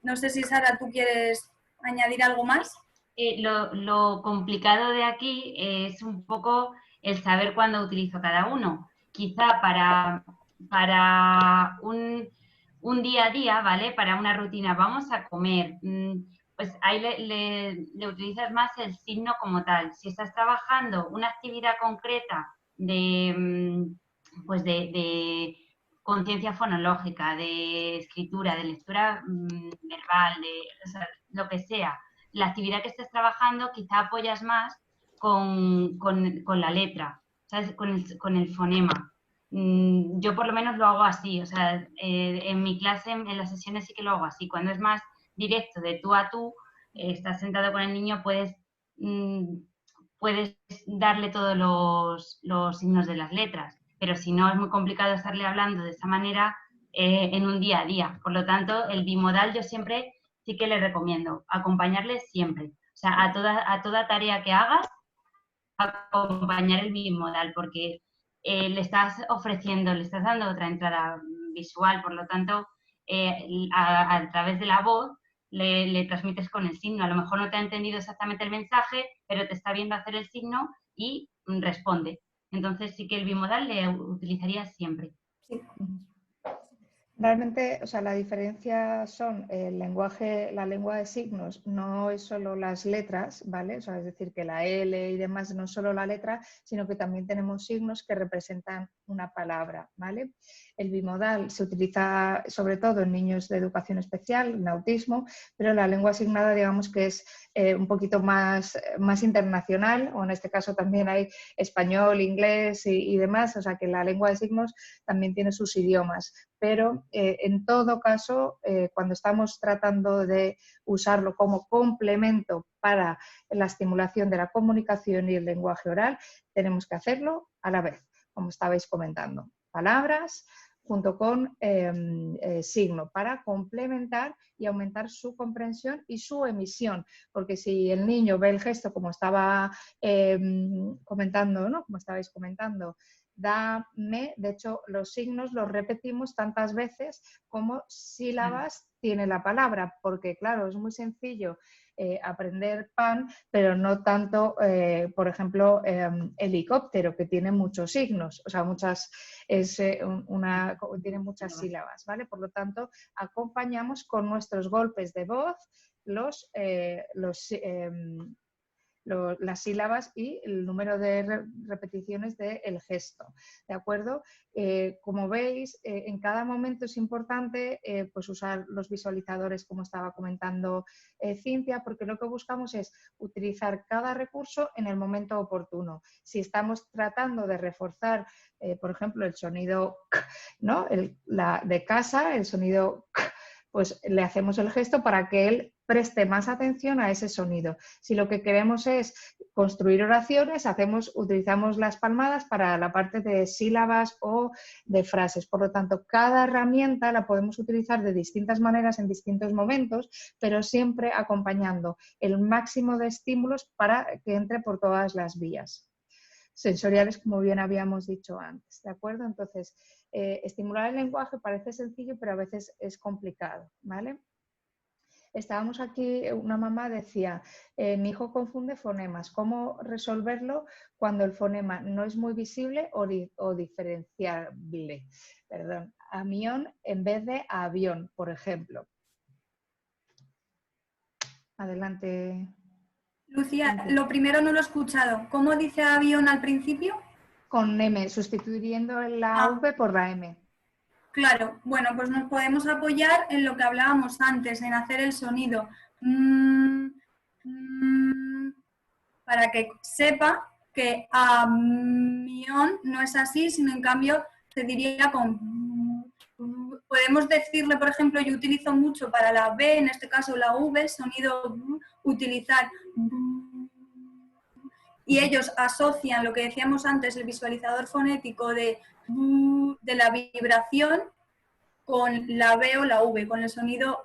No sé si, Sara, tú quieres añadir algo más. Lo complicado de aquí es un poco el saber cuándo utilizo cada uno. Quizá para un día a día, ¿vale? Para una rutina, vamos a comer, pues ahí le utilizas más el signo como tal. Si estás trabajando una actividad concreta pues de conciencia fonológica, de escritura, de lectura verbal, o sea, lo que sea, la actividad que estés trabajando quizá apoyas más con la letra, ¿sabes? Con el fonema. Yo por lo menos lo hago así, o sea, en mi clase, en las sesiones sí que lo hago así. Cuando es más directo, de tú a tú, estás sentado con el niño, puedes darle todos los signos de las letras, pero si no es muy complicado estarle hablando de esa manera en un día a día. Por lo tanto, el bimodal yo siempre sí que le recomiendo acompañarle siempre. O sea, a toda tarea que hagas, acompañar el bimodal, porque le estás ofreciendo, le estás dando otra entrada visual, por lo tanto, a través de la voz le transmites con el signo. A lo mejor no te ha entendido exactamente el mensaje, pero te está viendo hacer el signo y responde. Entonces sí que el bimodal le utilizaría siempre. Sí. Realmente, o sea, la diferencia son el lenguaje, la lengua de signos no es solo las letras, ¿vale? O sea, es decir, que la L y demás no es solo la letra, sino que también tenemos signos que representan una palabra, ¿vale? El bimodal se utiliza sobre todo en niños de educación especial, en autismo, pero la lengua asignada, digamos que es un poquito más internacional, o en este caso también hay español, inglés y demás, o sea que la lengua de signos también tiene sus idiomas, pero en todo caso, cuando estamos tratando de usarlo como complemento para la estimulación de la comunicación y el lenguaje oral, tenemos que hacerlo a la vez, como estabais comentando. Palabras junto con signo para complementar y aumentar su comprensión y su emisión, porque si el niño ve el gesto como estaba comentando, ¿no? Como estabais comentando, dame, de hecho los signos los repetimos tantas veces como sílabas tiene la palabra, porque claro, es muy sencillo aprender pan, pero no tanto, por ejemplo, helicóptero, que tiene muchos signos, o sea, tiene muchas sílabas, ¿vale? Por lo tanto, acompañamos con nuestros golpes de voz las sílabas y el número de repeticiones del gesto, ¿de acuerdo? Como veis, en cada momento es importante pues usar los visualizadores, como estaba comentando Cintia, porque lo que buscamos es utilizar cada recurso en el momento oportuno. Si estamos tratando de reforzar, por ejemplo, el sonido k, ¿no? De casa, el sonido k, pues le hacemos el gesto para que él preste más atención a ese sonido. Si lo que queremos es construir oraciones, utilizamos las palmadas para la parte de sílabas o de frases. Por lo tanto, cada herramienta la podemos utilizar de distintas maneras en distintos momentos, pero siempre acompañando el máximo de estímulos para que entre por todas las vías sensoriales, como bien habíamos dicho antes, ¿de acuerdo? Entonces, estimular el lenguaje parece sencillo, pero a veces es complicado, ¿vale? Estábamos aquí, una mamá decía, mi hijo confunde fonemas, ¿cómo resolverlo cuando el fonema no es muy visible o diferenciable? Perdón, amión en vez de avión, por ejemplo. Adelante. Lucía, lo primero no lo he escuchado. ¿Cómo dice avión al principio? Con M, sustituyendo la V por la M. Claro, bueno, pues nos podemos apoyar en lo que hablábamos antes, en hacer el sonido. Para que sepa que amión no es así, sino en cambio se diría con... Podemos decirle, por ejemplo, yo utilizo mucho para la B, en este caso la V, sonido utilizar... Y ellos asocian lo que decíamos antes, el visualizador fonético de la vibración con la B o la V, con el sonido...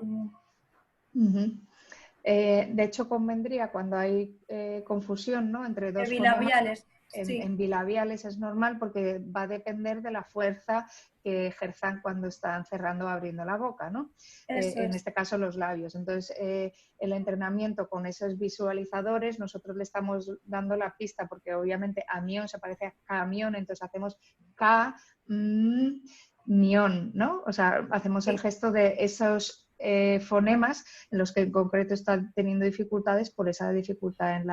De hecho, convendría cuando hay confusión, ¿no?, entre dos bilabiales. Sí. En bilabiales es normal porque va a depender de la fuerza que ejerzan cuando están cerrando o abriendo la boca, ¿no? En este caso los labios. Entonces, el entrenamiento con esos visualizadores, nosotros le estamos dando la pista porque obviamente amión se parece a camión, entonces hacemos ca, mión, ¿no? O sea, hacemos el gesto de esos fonemas en los que en concreto están teniendo dificultades por esa dificultad en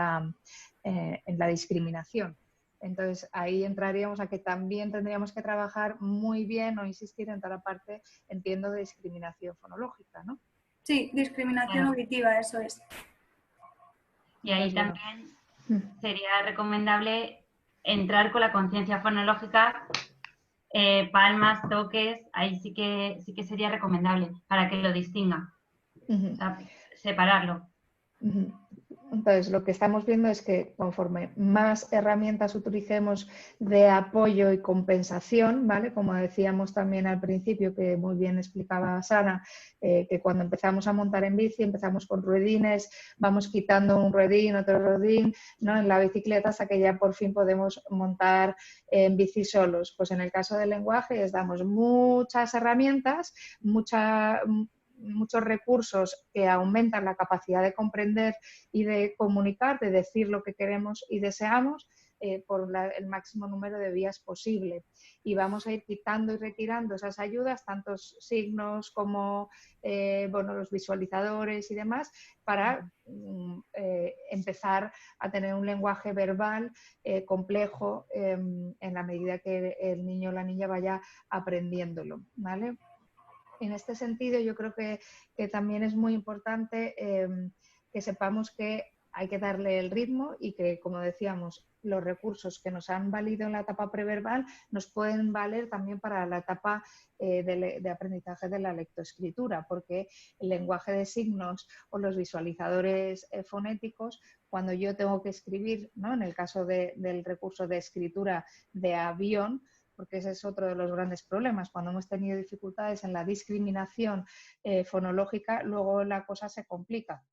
la discriminación. Entonces ahí entraríamos a que también tendríamos que trabajar muy bien o insistir en toda la parte, entiendo, de discriminación fonológica, ¿no? Sí, discriminación auditiva, eso es. Y ahí también sería recomendable entrar con la conciencia fonológica, palmas, toques, ahí sí que sería recomendable para que lo distinga, o sea, separarlo. Entonces, lo que estamos viendo es que conforme más herramientas utilicemos de apoyo y compensación, ¿vale? Como decíamos también al principio, que muy bien explicaba Sara, que cuando empezamos a montar en bici, empezamos con ruedines, vamos quitando un ruedín, otro ruedín, ¿no?, en la bicicleta hasta que ya por fin podemos montar en bici solos. Pues en el caso del lenguaje les damos muchas herramientas, muchos recursos que aumentan la capacidad de comprender y de comunicar, de decir lo que queremos y deseamos por el máximo número de vías posible. Y vamos a ir quitando y retirando esas ayudas, tantos signos como los visualizadores y demás, para empezar a tener un lenguaje verbal complejo en la medida que el niño o la niña vaya aprendiéndolo, ¿vale? En este sentido, yo creo que también es muy importante que sepamos que hay que darle el ritmo y que, como decíamos, los recursos que nos han valido en la etapa preverbal nos pueden valer también para la etapa de aprendizaje de la lectoescritura, porque el lenguaje de signos o los visualizadores fonéticos, cuando yo tengo que escribir, ¿no?, en el caso del recurso de escritura de avión, porque ese es otro de los grandes problemas. Cuando hemos tenido dificultades en la discriminación fonológica, luego la cosa se complica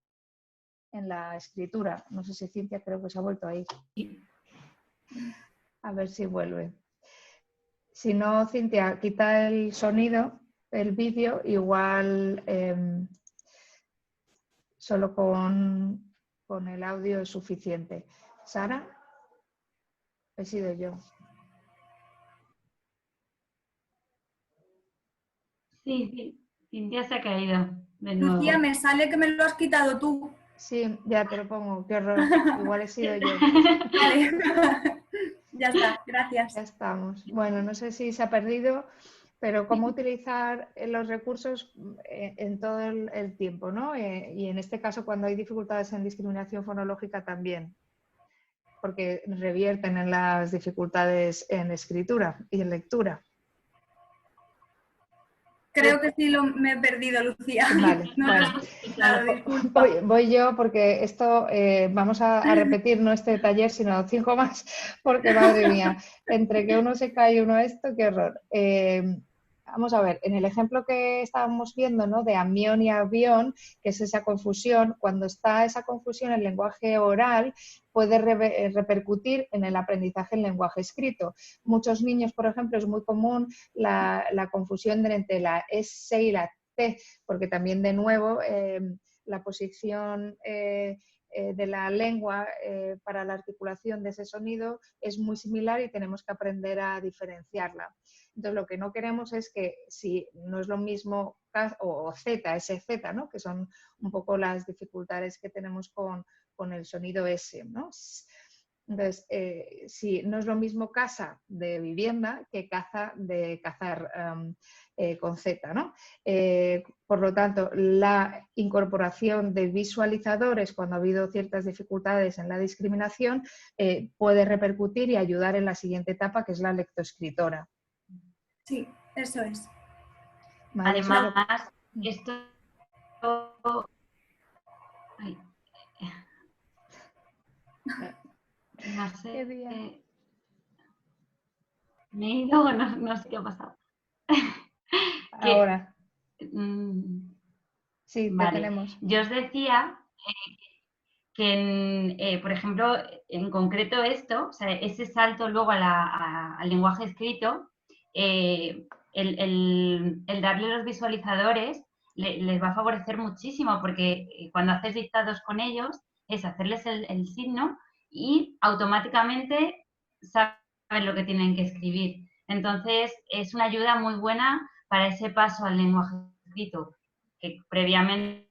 en la escritura. No sé si Cintia, creo que se ha vuelto a ir. A ver si vuelve. Si no, Cintia, quita el sonido, el vídeo, igual solo con el audio es suficiente. ¿Sara? He sido yo. Sí, Cintia se ha caído de nuevo. Lucía, me sale que me lo has quitado tú. Sí, ya te lo pongo, qué horror. Igual he sido yo. Vale. Ya está, gracias. Ya estamos. Bueno, no sé si se ha perdido, pero cómo utilizar los recursos en todo el tiempo, ¿no? Y en este caso, cuando hay dificultades en discriminación fonológica también, porque revierten en las dificultades en escritura y en lectura. Creo que sí me he perdido, Lucía. Vale, No, bueno. claro, disculpa. Voy yo porque esto vamos a repetir no este taller, sino 5 más, porque madre mía, entre que uno se cae y uno esto, qué horror. Vamos a ver, en el ejemplo que estábamos viendo, ¿no? De amión y avión, que es esa confusión, cuando está esa confusión en lenguaje oral, puede repercutir en el aprendizaje en lenguaje escrito. Muchos niños, por ejemplo, es muy común la confusión entre la S y la T, porque también de nuevo la posición de la lengua para la articulación de ese sonido es muy similar y tenemos que aprender a diferenciarla. Entonces, lo que no queremos es que si no es lo mismo o Z, SZ, ¿no? Que son un poco las dificultades que tenemos con el sonido S, ¿no? Entonces, si no es lo mismo casa de vivienda que caza de cazar con Z, ¿no? Por lo tanto, la incorporación de visualizadores cuando ha habido ciertas dificultades en la discriminación puede repercutir y ayudar en la siguiente etapa, que es la lectoescritora. Sí, eso es. Vale, Además, esto... Ay. No sé... ¿Qué día? Me he ido, no sé qué ha pasado. Ahora. Sí, te vale. tenemos. Yo os decía que, por ejemplo, en concreto esto, o sea, ese salto luego al lenguaje escrito, el darle los visualizadores les va a favorecer muchísimo, porque cuando haces dictados con ellos es hacerles el signo y automáticamente saben lo que tienen que escribir. Entonces, es una ayuda muy buena para ese paso al lenguaje escrito, que previamente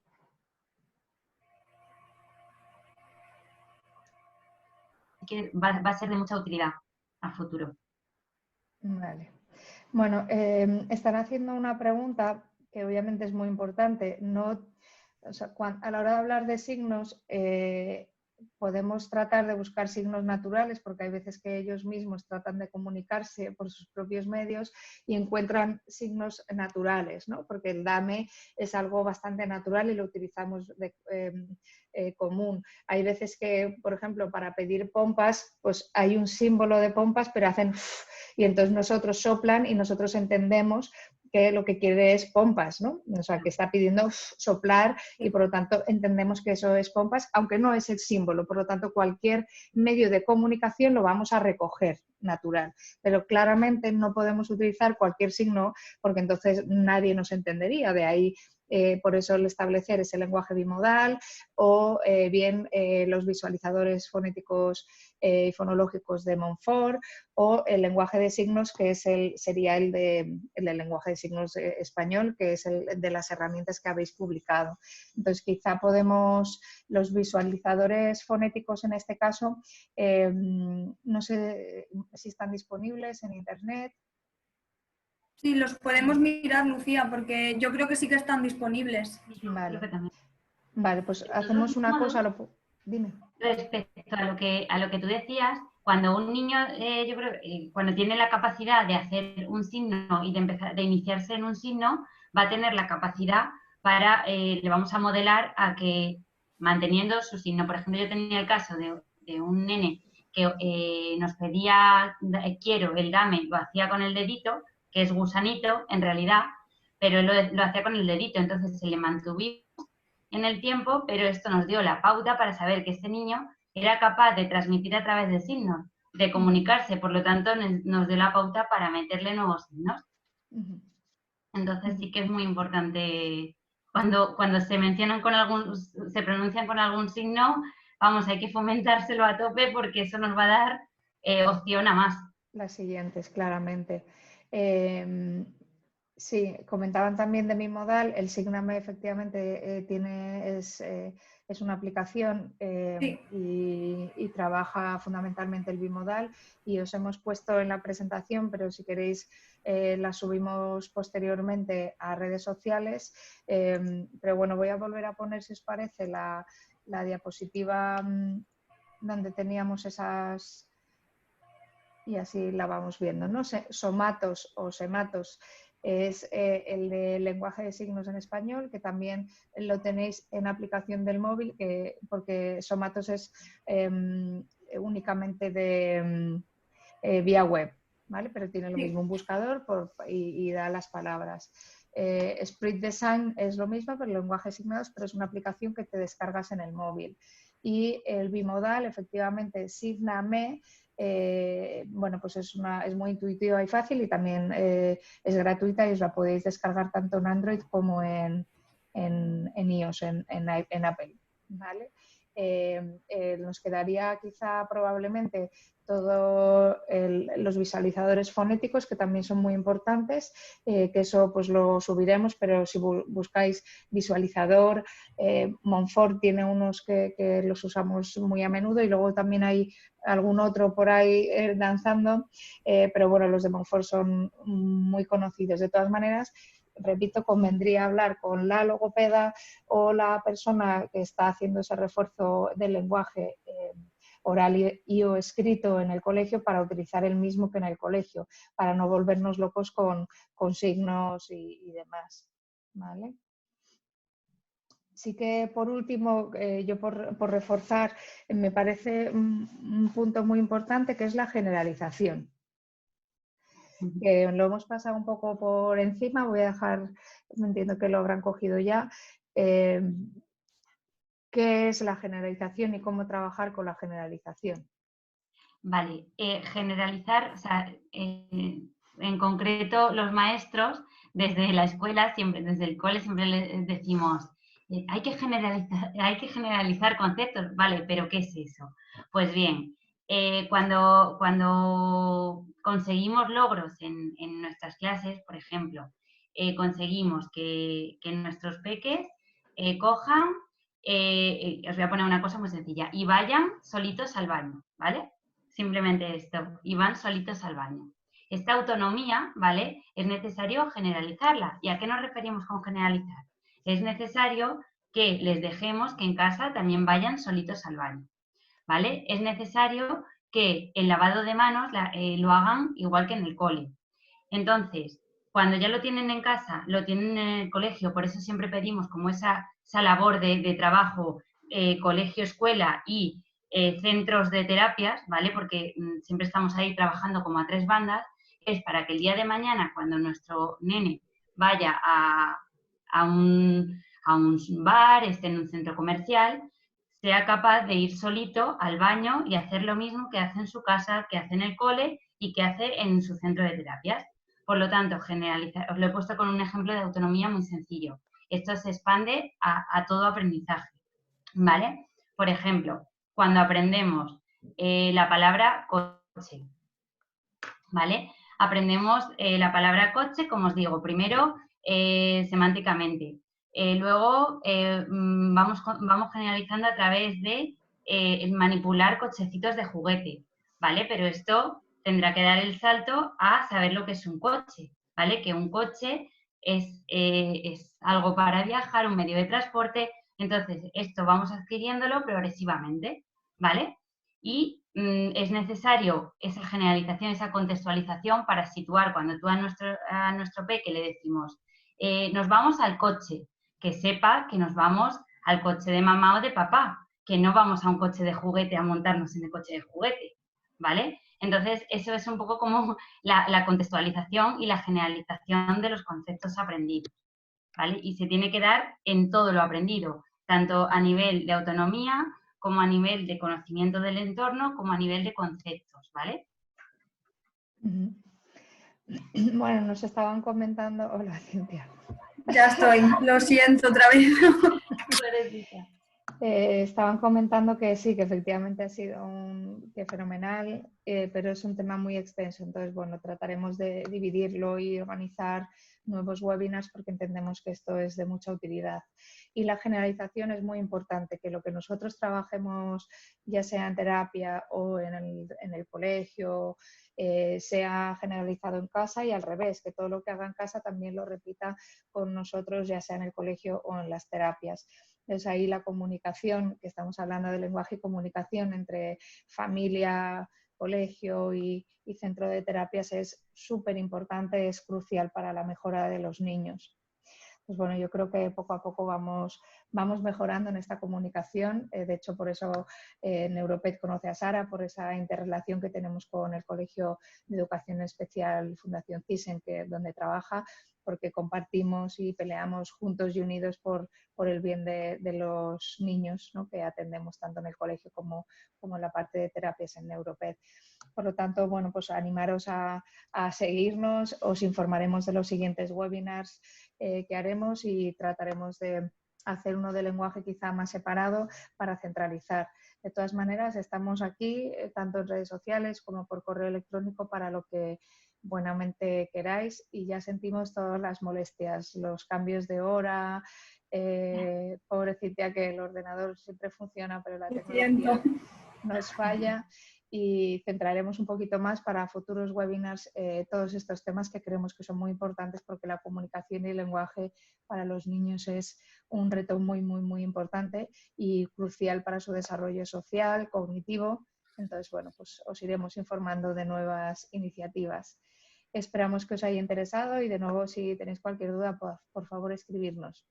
que va a ser de mucha utilidad a futuro. Vale. Bueno, están haciendo una pregunta que obviamente es muy importante. No, o sea, a la hora de hablar de signos, podemos tratar de buscar signos naturales porque hay veces que ellos mismos tratan de comunicarse por sus propios medios y encuentran signos naturales, ¿no? Porque el dame es algo bastante natural y lo utilizamos común. Hay veces que, por ejemplo, para pedir pompas, pues hay un símbolo de pompas, pero hacen y entonces nosotros soplan y nosotros entendemos que lo que quiere es pompas, ¿no? O sea, que está pidiendo soplar y por lo tanto entendemos que eso es pompas, aunque no es el símbolo. Por lo tanto, cualquier medio de comunicación lo vamos a recoger natural. Pero claramente no podemos utilizar cualquier signo porque entonces nadie nos entendería. De ahí, por eso el establecer ese lenguaje bimodal o bien los visualizadores fonéticos y fonológicos de Montfort o el lenguaje de signos que sería el del lenguaje de signos español, que es el de las herramientas que habéis publicado. Entonces quizá podemos, los visualizadores fonéticos en este caso, no sé si están disponibles en internet. Sí, los podemos mirar, Lucía, porque yo creo que sí que están disponibles. Vale, vale, pues hacemos una cosa. Dime. Respecto a lo que tú decías, cuando un niño, yo creo, cuando tiene la capacidad de hacer un signo y de iniciarse en un signo, va a tener la capacidad para, le vamos a modelar a que manteniendo su signo. Por ejemplo, yo tenía el caso de un nene que nos pedía quiero, el dame, lo hacía con el dedito, que es gusanito en realidad, pero él lo hacía con el dedito, entonces se le mantuvimos en el tiempo, pero esto nos dio la pauta para saber que este niño era capaz de transmitir a través de signos, de comunicarse, por lo tanto nos dio la pauta para meterle nuevos signos. Entonces sí que es muy importante cuando se mencionan se pronuncian con algún signo, vamos, hay que fomentárselo a tope porque eso nos va a dar opción a más. Las siguientes, claramente. Sí, comentaban también de Bimodal. El Sígname efectivamente es una aplicación Sí. y trabaja fundamentalmente el bimodal, y os hemos puesto en la presentación, pero si queréis la subimos posteriormente a redes sociales. Pero bueno, voy a volver a poner, si os parece, la diapositiva donde teníamos esas, y así la vamos viendo, ¿no? Somatos o sematos es el de lenguaje de signos en español, que también lo tenéis en aplicación del móvil, porque Somatos es únicamente de vía web, ¿vale? Pero tiene lo mismo, un buscador y da las palabras. Sprit Design es lo mismo, pero lenguaje de signos, pero es una aplicación que te descargas en el móvil. Y el bimodal, efectivamente, Sígname, bueno, pues es muy intuitiva y fácil, y también es gratuita, y os la podéis descargar tanto en Android como en iOS, en Apple, ¿vale? Nos quedaría quizá probablemente todos los visualizadores fonéticos, que también son muy importantes, que eso pues lo subiremos, pero si buscáis visualizador, Montfort tiene unos que los usamos muy a menudo, y luego también hay algún otro por ahí danzando, pero bueno, los de Montfort son muy conocidos. De todas maneras, repito, convendría hablar con la logopeda o la persona que está haciendo ese refuerzo del lenguaje oral y o escrito en el colegio, para utilizar el mismo que en el colegio, para no volvernos locos con signos y demás, ¿vale? Sí que por último, yo por reforzar, me parece un punto muy importante, que es la generalización. Que lo hemos pasado un poco por encima, voy a dejar, me entiendo que lo habrán cogido ya. ¿Qué es la generalización y cómo trabajar con la generalización? Vale, generalizar, o sea, en concreto los maestros desde la escuela, siempre, desde el cole, siempre les decimos, hay que generalizar conceptos, vale, pero ¿qué es eso? Pues bien, cuando conseguimos logros en nuestras clases, por ejemplo, conseguimos que nuestros peques cojan, os voy a poner una cosa muy sencilla, y vayan solitos al baño, ¿vale? Simplemente esto, y van solitos al baño. Esta autonomía, ¿vale? Es necesario generalizarla. ¿Y a qué nos referimos con generalizar? Es necesario que les dejemos que en casa también vayan solitos al baño, ¿vale? Es necesario que el lavado de manos lo hagan igual que en el cole. Entonces, cuando ya lo tienen en casa, lo tienen en el colegio, por eso siempre pedimos como esa labor de trabajo, colegio, escuela y centros de terapias, ¿vale? Porque siempre estamos ahí trabajando como a tres bandas, es para que el día de mañana, cuando nuestro nene vaya a un bar, esté en un centro comercial, sea capaz de ir solito al baño y hacer lo mismo que hace en su casa, que hace en el cole y que hace en su centro de terapias. Por lo tanto, generalizar, os lo he puesto con un ejemplo de autonomía muy sencillo. Esto se expande a todo aprendizaje, ¿vale? Por ejemplo, cuando aprendemos la palabra coche, ¿vale? Aprendemos la palabra coche, como os digo, primero semánticamente. Luego vamos generalizando a través de manipular cochecitos de juguete, ¿vale? Pero esto tendrá que dar el salto a saber lo que es un coche, ¿vale? Que un coche es algo para viajar, un medio de transporte. Entonces, esto vamos adquiriéndolo progresivamente, ¿vale? Y es necesario esa generalización, esa contextualización para situar cuando tú a nuestro peque le decimos nos vamos al coche, que sepa que nos vamos al coche de mamá o de papá, que no vamos a un coche de juguete a montarnos en el coche de juguete, ¿vale? Entonces, eso es un poco como la contextualización y la generalización de los conceptos aprendidos, ¿vale? Y se tiene que dar en todo lo aprendido, tanto a nivel de autonomía, como a nivel de conocimiento del entorno, como a nivel de conceptos, ¿vale? Bueno, nos estaban comentando... Hola, Cintia. Ya estoy, lo siento otra vez. Estaban comentando que sí, que efectivamente ha sido que fenomenal, pero es un tema muy extenso. Entonces, bueno, trataremos de dividirlo y organizar nuevos webinars porque entendemos que esto es de mucha utilidad. Y la generalización es muy importante, que lo que nosotros trabajemos, ya sea en terapia o en el colegio, sea generalizado en casa y al revés, que todo lo que haga en casa también lo repita con nosotros, ya sea en el colegio o en las terapias. Entonces ahí la comunicación, que estamos hablando de lenguaje y comunicación entre familia, colegio y centro de terapias es súper importante, es crucial para la mejora de los niños. Pues bueno, yo creo que poco a poco vamos mejorando en esta comunicación. De hecho, por eso Neuroped conoce a Sara, por esa interrelación que tenemos con el Colegio de Educación Especial Fundación Thyssen, donde trabaja, porque compartimos y peleamos juntos y unidos por el bien de los niños, ¿no?, que atendemos tanto en el colegio como en la parte de terapias en Neuroped. Por lo tanto, bueno, pues animaros a seguirnos, os informaremos de los siguientes webinars que haremos y trataremos de hacer uno de lenguaje quizá más separado para centralizar. De todas maneras, estamos aquí tanto en redes sociales como por correo electrónico para lo que buenamente queráis, y ya sentimos todas las molestias, los cambios de hora, pobrecita que el ordenador siempre funciona pero la tecnología nos falla, y centraremos un poquito más para futuros webinars todos estos temas que creemos que son muy importantes, porque la comunicación y el lenguaje para los niños es un reto muy, muy, muy importante y crucial para su desarrollo social, cognitivo. Entonces, bueno, pues os iremos informando de nuevas iniciativas. Esperamos que os haya interesado y de nuevo, si tenéis cualquier duda, por favor escribirnos.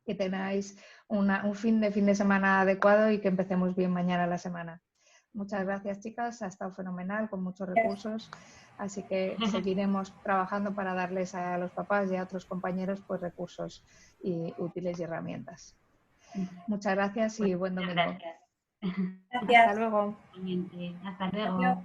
Que tengáis un fin de semana adecuado y que empecemos bien mañana la semana. Muchas gracias, chicas, ha estado fenomenal, con muchos recursos, así que seguiremos trabajando para darles a los papás y a otros compañeros pues recursos útiles y herramientas. Muchas gracias y buen domingo. Gracias. Hasta luego. Hasta luego.